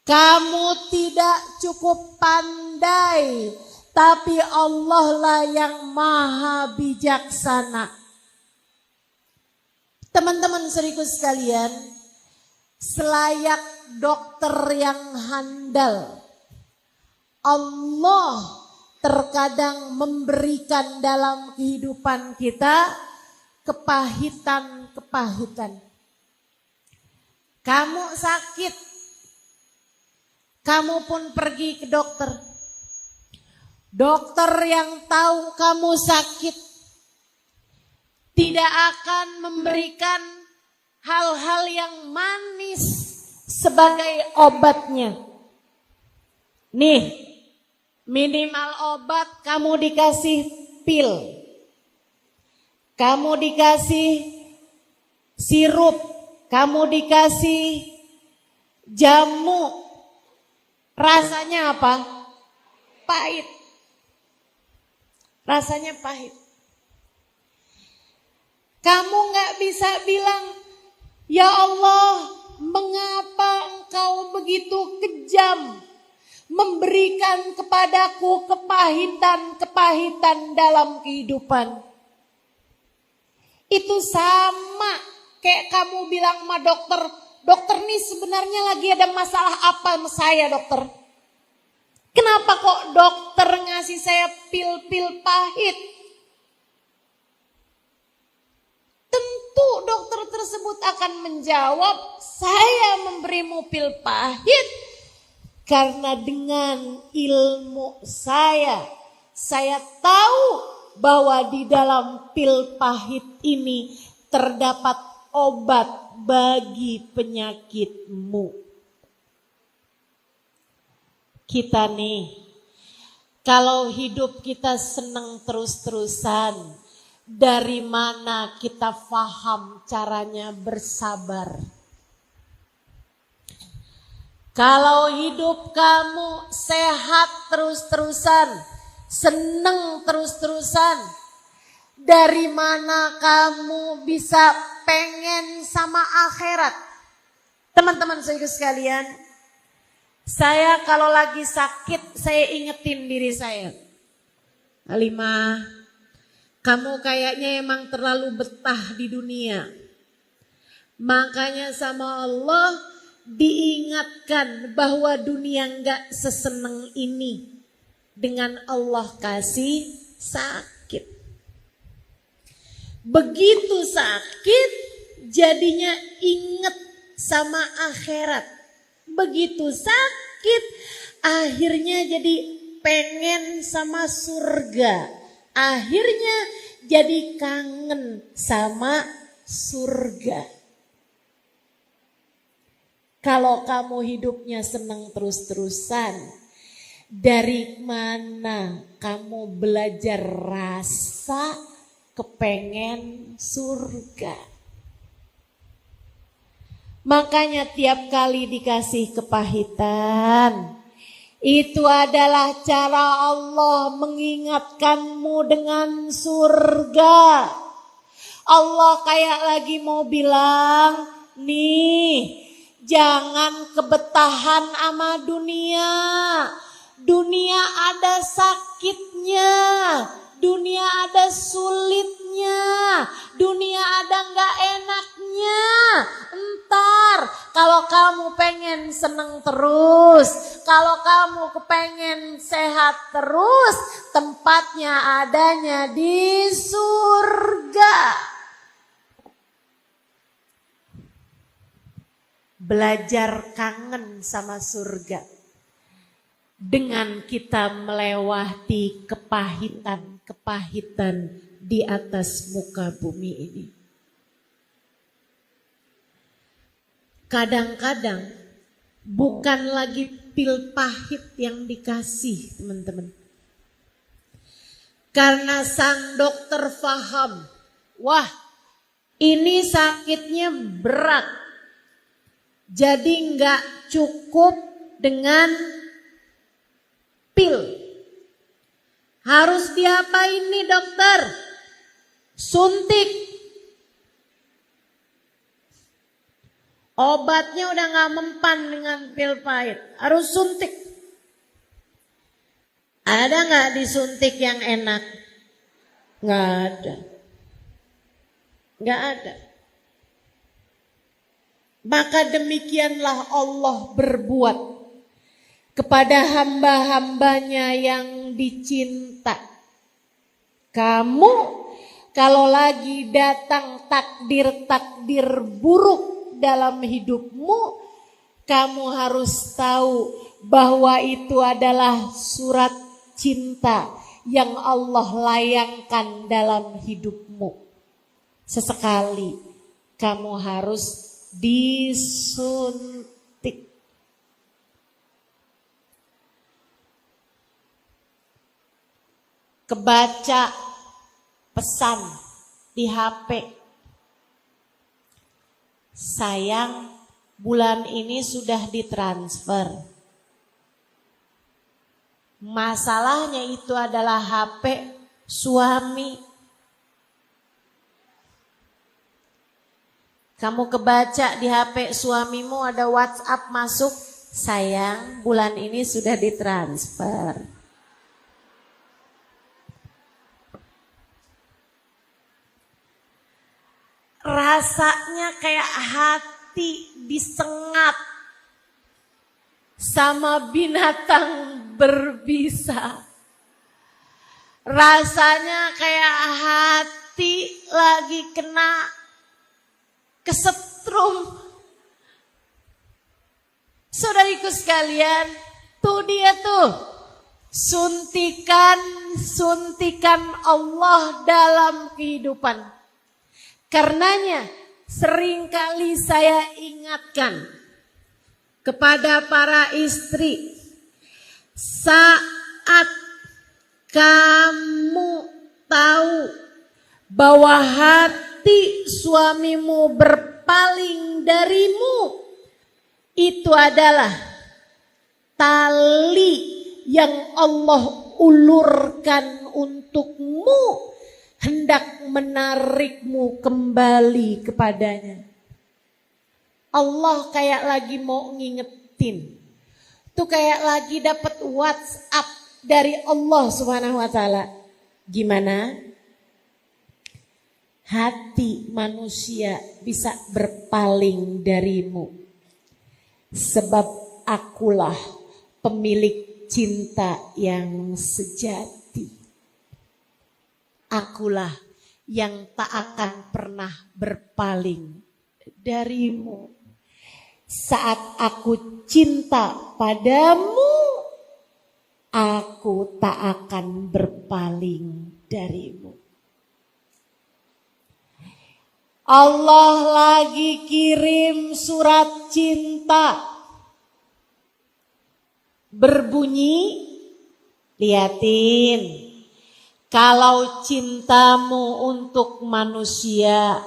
Kamu tidak cukup pandai, tapi Allah lah yang maha bijaksana. Teman-teman seriku sekalian, selayak dokter yang handal, Allah terkadang memberikan dalam kehidupan kita kepahitan-kepahitan. Kamu sakit, kamu pun pergi ke dokter. Dokter yang tahu kamu sakit tidak akan memberikan hal-hal yang manis sebagai obatnya. Nih, minimal obat kamu dikasih pil, kamu dikasih sirup, kamu dikasih jamu. Rasanya apa? Pahit. Rasanya pahit. Kamu gak bisa bilang, ya Allah, mengapa engkau begitu kejam memberikan kepadaku kepahitan-kepahitan dalam kehidupan. Itu sama kayak kamu bilang sama dokter, dokter nih sebenarnya lagi ada masalah apa sama saya dokter? Kenapa kok dokter ngasih saya pil-pil pahit? Tentu dokter tersebut akan menjawab, saya memberimu pil pahit karena dengan ilmu saya tahu bahwa di dalam pil pahit ini terdapat obat bagi penyakitmu. Kita nih, kalau hidup kita senang terus-terusan, dari mana kita paham caranya bersabar? Kalau hidup kamu sehat terus-terusan, seneng terus-terusan, dari mana kamu bisa pengen sama akhirat? Teman-teman saya sekalian, saya kalau lagi sakit, saya ingetin diri saya. Halimah, kamu kayaknya emang terlalu betah di dunia. Makanya sama Allah diingatkan bahwa dunia enggak seseneng ini. Dengan Allah kasih sakit. Begitu sakit jadinya inget sama akhirat. Begitu sakit akhirnya jadi pengen sama surga. Akhirnya jadi kangen sama surga. Kalau kamu hidupnya senang terus-terusan, dari mana kamu belajar rasa kepengen surga? Makanya tiap kali dikasih kepahitan, itu adalah cara Allah mengingatkanmu dengan surga. Allah kayak lagi mau bilang, nih, jangan kebetahan sama dunia. Dunia ada sakitnya, dunia ada sulitnya, dunia ada gak enaknya. Entar kalau kamu pengen seneng terus, kalau kamu kepengen sehat terus, tempatnya adanya di surga. Belajar kangen sama surga dengan kita melewati kepahitan di atas muka bumi ini. Kadang-kadang bukan lagi pil pahit yang dikasih, teman-teman. Karena sang dokter paham, wah, ini sakitnya berat. Jadi nggak cukup dengan pil. Harus diapain nih dokter? Suntik. Obatnya udah nggak mempan dengan pil pahit. Harus suntik. Ada nggak disuntik yang enak? Nggak ada. Nggak ada. Maka demikianlah Allah berbuat kepada hamba-hambanya yang dicinta. Kamu kalau lagi datang takdir-takdir buruk dalam hidupmu, kamu harus tahu bahwa itu adalah surat cinta yang Allah layangkan dalam hidupmu. Sesekali kamu harus disuntik. Kebaca pesan di HP. Sayang, bulan ini sudah ditransfer. Masalahnya itu adalah HP suami. Kamu kebaca di HP suamimu ada WhatsApp masuk, sayang, bulan ini sudah ditransfer. Rasanya kayak hati disengat sama binatang berbisa. Rasanya kayak hati lagi kena kesetrum. Saudariku sekalian, tuh dia tuh suntikan Allah dalam kehidupan. Karenanya seringkali saya ingatkan kepada para istri, saat kamu tahu bahwa hati suamimu berpaling darimu, itu adalah tali yang Allah ulurkan untukmu, hendak menarikmu kembali kepadanya. Allah kayak lagi mau ngingetin. Tuh kayak lagi dapat WhatsApp dari Allah Subhanahu wa taala. Gimana? Hati manusia bisa berpaling darimu. Sebab akulah pemilik cinta yang sejati. Akulah yang tak akan pernah berpaling darimu. Saat aku cinta padamu, aku tak akan berpaling darimu. Allah lagi kirim surat cinta. Berbunyi, liatin. Kalau cintamu untuk manusia,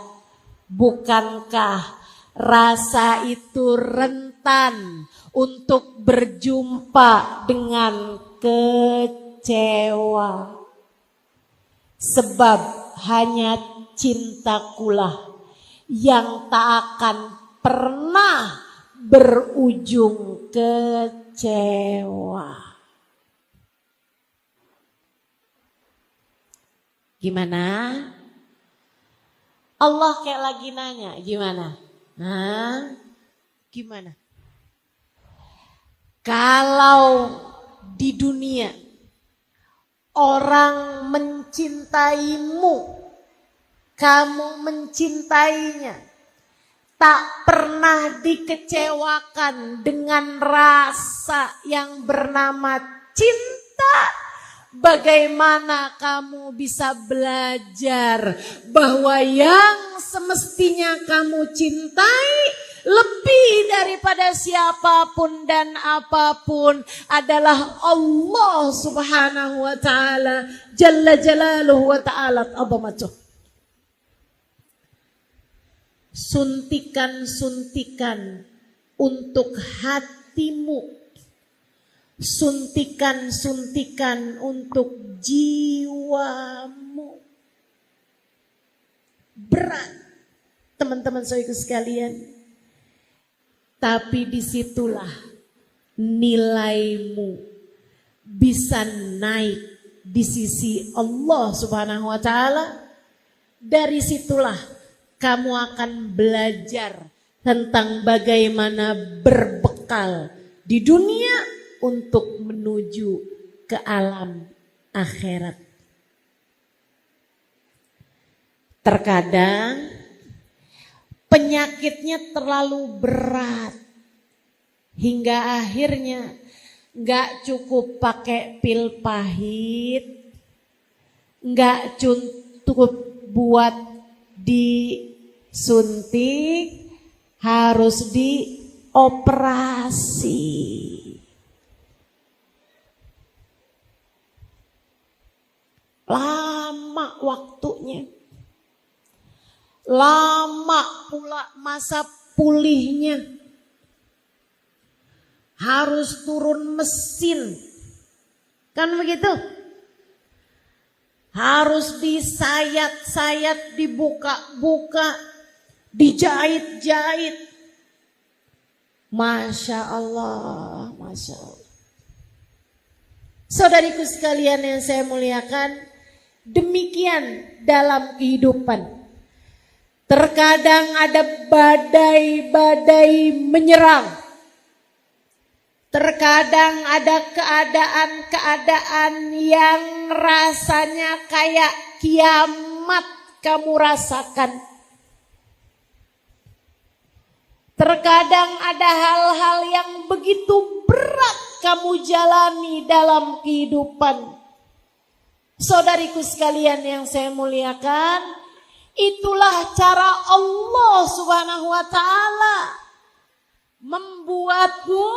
bukankah rasa itu rentan untuk berjumpa dengan kecewa? Sebab hanya cintakulah yang tak akan pernah berujung kecewa. Gimana? Allah kayak lagi nanya, gimana? Gimana? Kalau di dunia orang mencintaimu, kamu mencintainya, tak pernah dikecewakan dengan rasa yang bernama cinta, bagaimana kamu bisa belajar bahwa yang semestinya kamu cintai lebih daripada siapapun dan apapun adalah Allah Subhanahu wa ta'ala, Jalla Jalaluhu wa ta'ala azamatuh. Suntikan-suntikan untuk hatimu, suntikan-suntikan untuk jiwamu. Berat, teman-teman saudaraku sekalian. Tapi disitulah nilaimu bisa naik di sisi Allah Subhanahu wa ta'ala. Dari situlah kamu akan belajar tentang bagaimana berbekal di dunia untuk menuju ke alam akhirat. Terkadang penyakitnya terlalu berat hingga akhirnya gak cukup pakai pil pahit, gak cukup buat disuntik, harus dioperasi. Lama waktunya, lama pula masa pulihnya, harus turun mesin, kan begitu? Harus disayat-sayat, dibuka-buka, dijahit-jahit. Masya Allah, Masya Allah. Saudariku sekalian yang saya muliakan, demikian dalam kehidupan. Terkadang ada badai-badai menyerang. Terkadang ada keadaan-keadaan yang rasanya kayak kiamat kamu rasakan. Terkadang ada hal-hal yang begitu berat kamu jalani dalam kehidupan. Saudariku sekalian yang saya muliakan, itulah cara Allah Subhanahu wa ta'ala membuatmu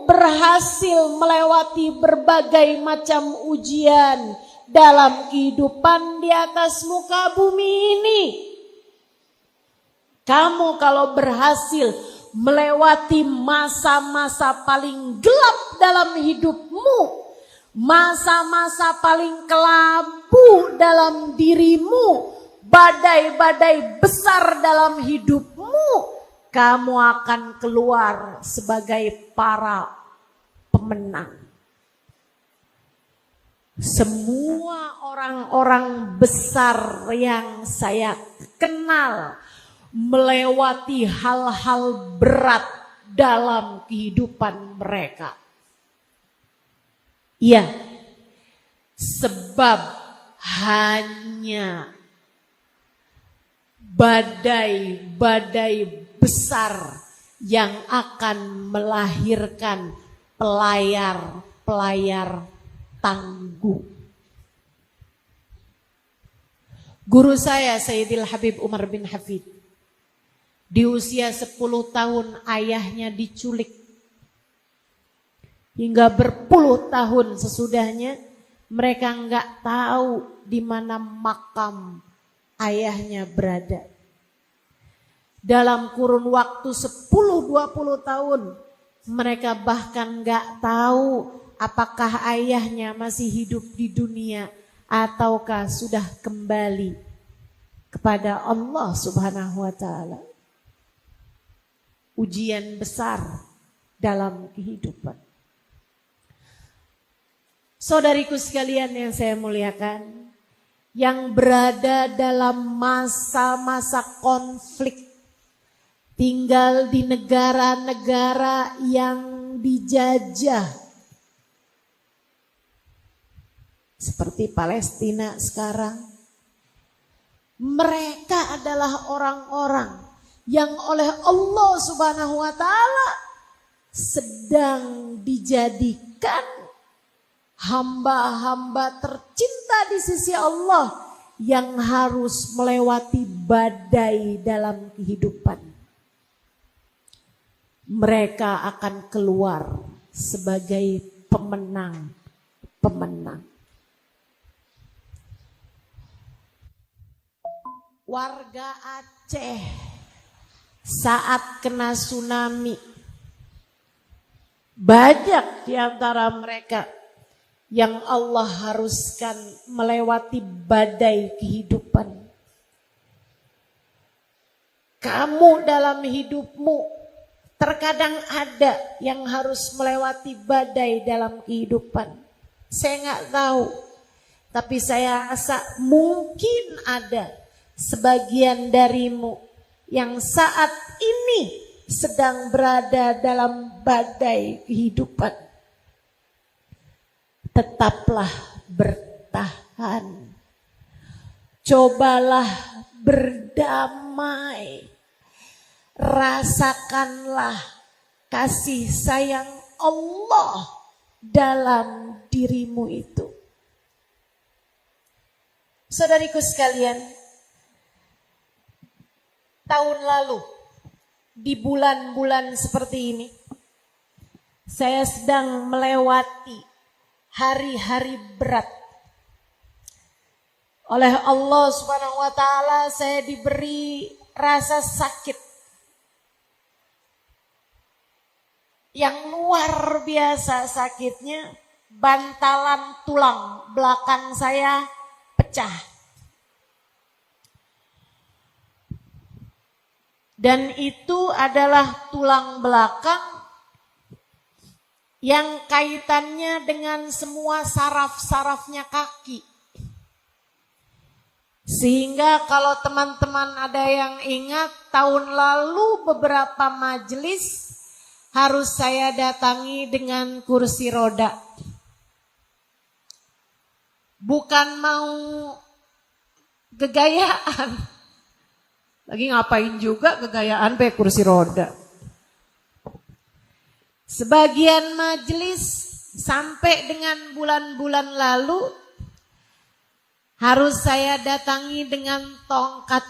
berhasil melewati berbagai macam ujian dalam kehidupan di atas muka bumi ini. Kamu kalau berhasil melewati masa-masa paling gelap dalam hidupmu, masa-masa paling kelabu dalam dirimu, badai-badai besar dalam hidupmu, kamu akan keluar sebagai para pemenang. Semua orang-orang besar yang saya kenal melewati hal-hal berat dalam kehidupan mereka. Iya, sebab hanya badai-badai besar yang akan melahirkan pelayar-pelayar tangguh. Guru saya Sayyidil Habib Umar bin Hafid, di usia 10 tahun ayahnya diculik. Hingga berpuluh tahun sesudahnya mereka nggak tahu di mana makam ayahnya berada. Dalam kurun waktu 10-20 tahun mereka bahkan nggak tahu apakah ayahnya masih hidup di dunia ataukah sudah kembali kepada Allah Subhanahu wa taala. Ujian besar dalam kehidupan. Saudariku sekalian yang saya muliakan, yang berada dalam masa-masa konflik, tinggal di negara-negara yang dijajah, seperti Palestina sekarang. Mereka adalah orang-orang yang oleh Allah Subhanahu wa taala sedang dijadikan hamba-hamba tercinta di sisi Allah yang harus melewati badai dalam kehidupan. Mereka akan keluar sebagai pemenang-pemenang. Warga Aceh saat kena tsunami, banyak di antara mereka yang Allah haruskan melewati badai kehidupan. Kamu dalam hidupmu terkadang ada yang harus melewati badai dalam kehidupan. Saya nggak tahu, tapi saya rasa mungkin ada sebagian darimu yang saat ini sedang berada dalam badai kehidupan. Tetaplah bertahan. Cobalah berdamai. Rasakanlah kasih sayang Allah dalam dirimu itu. Saudariku sekalian, tahun lalu di bulan-bulan seperti ini saya sedang melewati hari-hari berat. Oleh Allah Subhanahu wa taala saya diberi rasa sakit yang luar biasa sakitnya. Bantalan tulang belakang saya pecah. Dan itu adalah tulang belakang yang kaitannya dengan semua saraf-sarafnya kaki. Sehingga kalau teman-teman ada yang ingat, tahun lalu beberapa majelis harus saya datangi dengan kursi roda. Bukan mau gegayaan. Lagi ngapain juga gegayaan pakai kursi roda. Sebagian majelis sampai dengan bulan-bulan lalu harus saya datangi dengan tongkat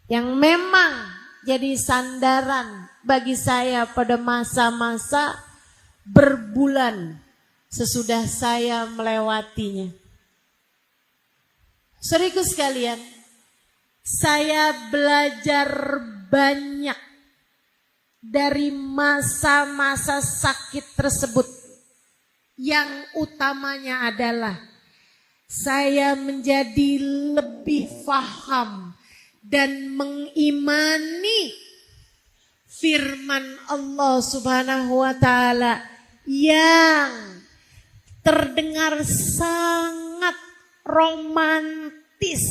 yang memang jadi sandaran bagi saya pada masa-masa berbulan sesudah saya melewatinya. Saudaraku sekalian, saya belajar banyak dari masa-masa sakit tersebut. Yang utamanya adalah saya menjadi lebih paham dan mengimani firman Allah Subhanahu wa taala yang terdengar sangat romantis.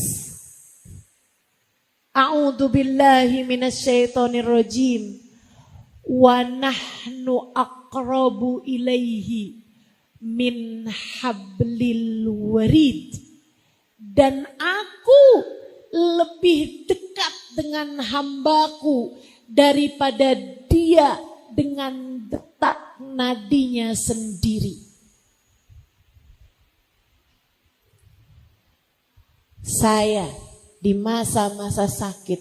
A'udzubillahi minasyaitonirrajim. Wa nahnu aqrabu ilaihi min hablil warid. Dan aku lebih dekat dengan hambaku daripada dia dengan detak nadinya sendiri. Saya di masa-masa sakit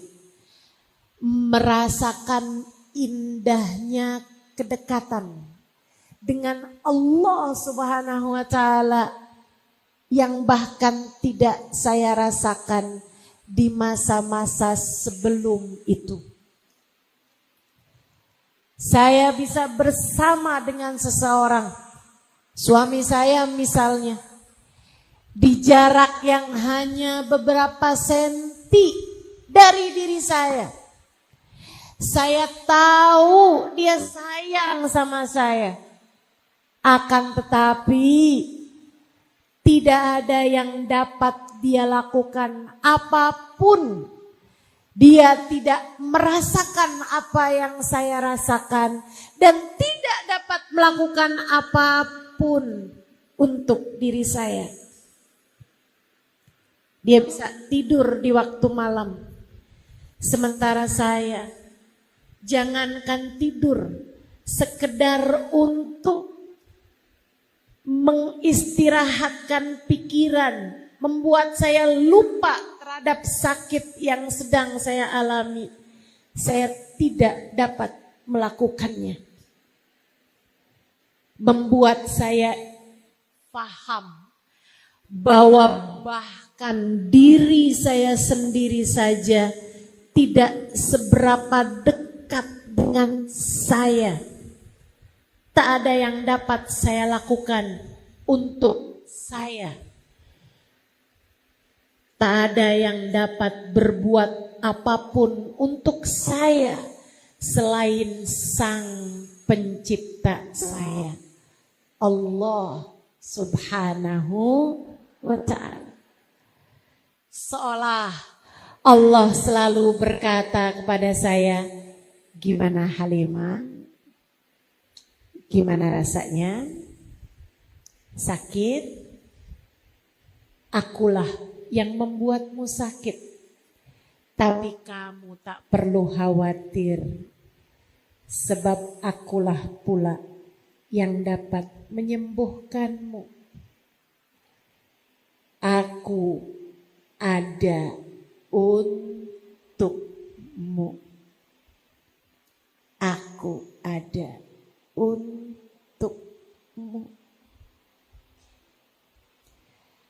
merasakan indahnya kedekatan dengan Allah Subhanahu wa taala yang bahkan tidak saya rasakan di masa-masa sebelum itu. Saya bisa bersama dengan seseorang, suami saya misalnya, di jarak yang hanya beberapa senti dari diri saya. Saya tahu dia sayang sama saya. Akan tetapi tidak ada yang dapat dia lakukan apapun. Dia tidak merasakan apa yang saya rasakan dan tidak dapat melakukan apapun untuk diri saya. Dia bisa tidur di waktu malam. Sementara saya jangankan tidur, sekedar untuk mengistirahatkan pikiran, membuat saya lupa terhadap sakit yang sedang saya alami. Saya tidak dapat melakukannya. Membuat saya paham bahwa bahkan diri saya sendiri saja tidak seberapa dekat dengan saya. Tak ada yang dapat saya lakukan untuk saya. Tak ada yang dapat berbuat apapun untuk saya selain Sang Pencipta saya, Allah Subhanahu wa ta'ala. Seolah Allah selalu berkata kepada saya, gimana Halimah? Gimana rasanya? Sakit? Akulah yang membuatmu sakit. Tapi kamu tak perlu khawatir. Sebab akulah pula yang dapat menyembuhkanmu. Aku ada untukmu. Aku ada untukmu.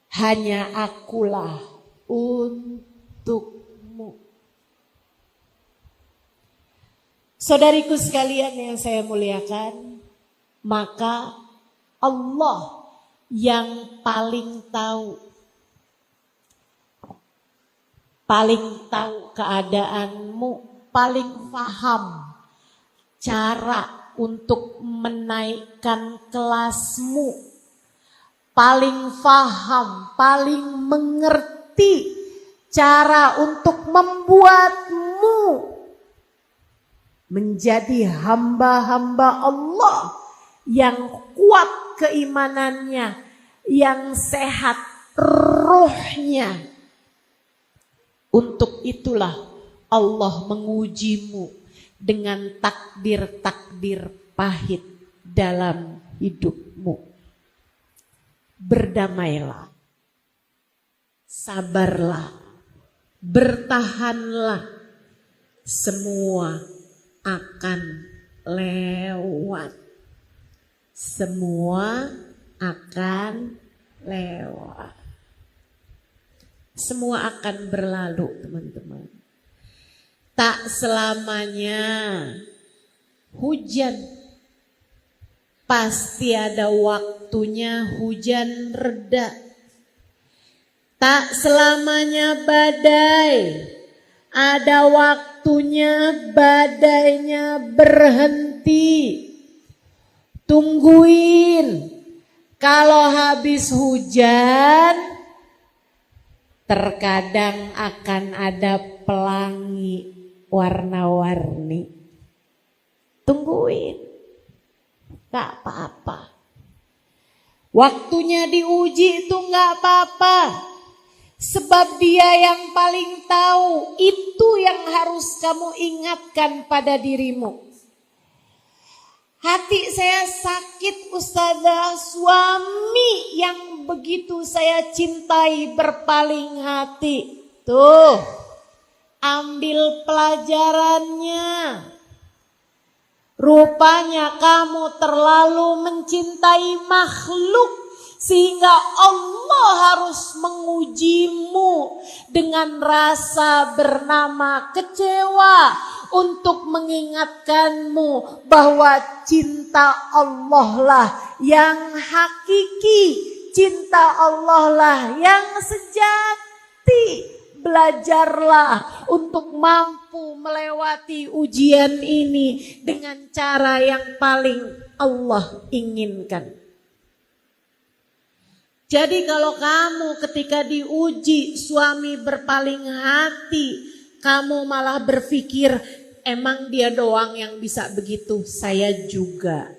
Hanya akulah untukmu. Saudariku sekalian yang saya muliakan, maka Allah yang paling tahu keadaanmu, paling paham cara untuk menaikkan kelasmu, paling paham, paling mengerti cara untuk membuatmu menjadi hamba-hamba Allah yang kuat keimanannya, yang sehat ruhnya. Untuk itulah Allah mengujimu dengan takdir-takdir pahit dalam hidupmu. Berdamailah, sabarlah, bertahanlah, semua akan lewat. Semua akan lewat. Semua akan berlalu, teman-teman. Tak selamanya hujan. Pasti ada waktunya hujan reda. Tak selamanya badai. Ada waktunya badainya berhenti. Tungguin. Kalau habis hujan, terkadang akan ada pelangi warna-warni. Tungguin, gak apa-apa. Waktunya diuji itu gak apa-apa. Sebab dia yang paling tahu, itu yang harus kamu ingatkan pada dirimu. Hati saya sakit Ustazah, suami yang begitu saya cintai berpaling hati. Tuh, ambil pelajarannya. Rupanya kamu terlalu mencintai makhluk sehingga Allah harus mengujimu dengan rasa bernama kecewa untuk mengingatkanmu bahwa cinta Allah lah yang hakiki, cinta Allah lah yang sejati. Belajarlah untuk mampu melewati ujian ini dengan cara yang paling Allah inginkan. Jadi kalau kamu ketika diuji suami berpaling hati, kamu malah berpikir emang dia doang yang bisa begitu, saya juga.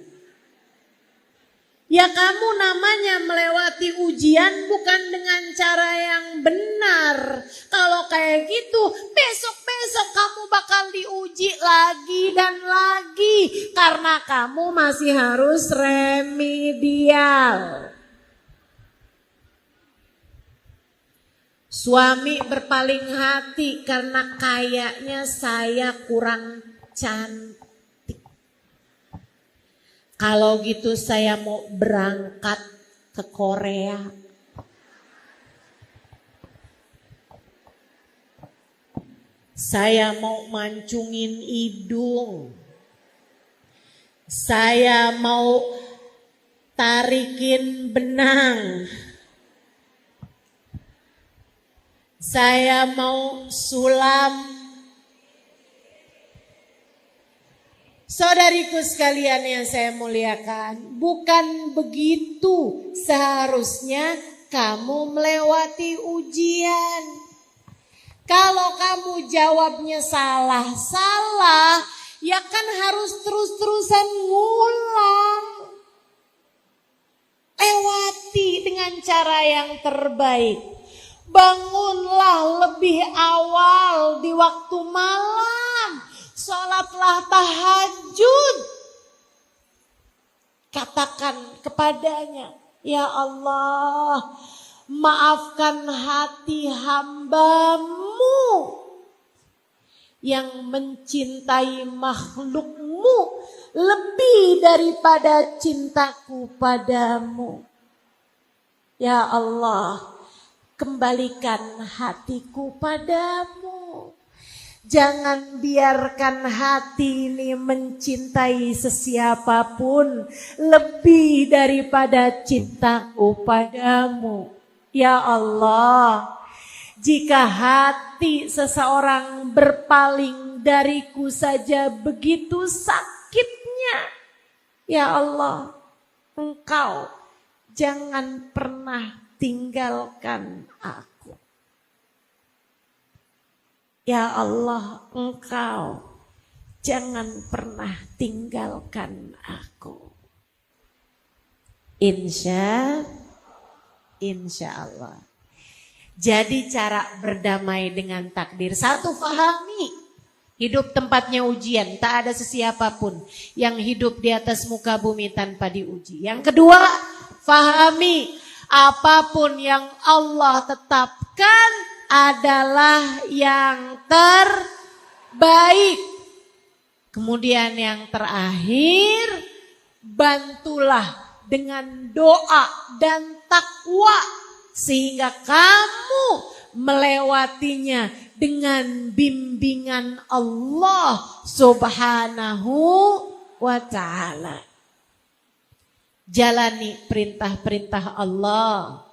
Ya kamu namanya melewati ujian bukan dengan cara yang benar. Kalau kayak gitu besok-besok kamu bakal diuji lagi dan lagi. Karena kamu masih harus remedial. Suami berpaling hati karena kayaknya saya kurang cantik. Kalau gitu saya mau berangkat ke Korea. Saya mau mancungin hidung. Saya mau tarikin benang. Saya mau sulam. Saudariku sekalian yang saya muliakan, bukan begitu seharusnya kamu melewati ujian. Kalau kamu jawabnya salah, ya kan harus terus-terusan ngulang. Lewati dengan cara yang terbaik. Bangunlah lebih awal di waktu malam. Sholatlah tahajud. Katakan kepadanya, ya Allah, maafkan hati hambamu yang mencintai makhlukmu lebih daripada cintaku padamu. Ya Allah, kembalikan hatiku padamu. Jangan biarkan hati ini mencintai sesiapapun lebih daripada cintaku padamu. Ya Allah, jika hati seseorang berpaling dariku saja begitu sakitnya, ya Allah, Engkau jangan pernah tinggalkan aku. Ya Allah, Engkau jangan pernah tinggalkan aku. Insya Allah. Jadi cara berdamai dengan takdir. Satu, fahami. Hidup tempatnya ujian. Tak ada sesiapapun yang hidup di atas muka bumi tanpa diuji. Yang kedua, fahami. Apapun yang Allah tetapkan adalah yang terbaik. Kemudian yang terakhir, bantulah dengan doa dan takwa sehingga kamu melewatinya dengan bimbingan Allah Subhanahu wa ta'ala. Jalani perintah-perintah Allah.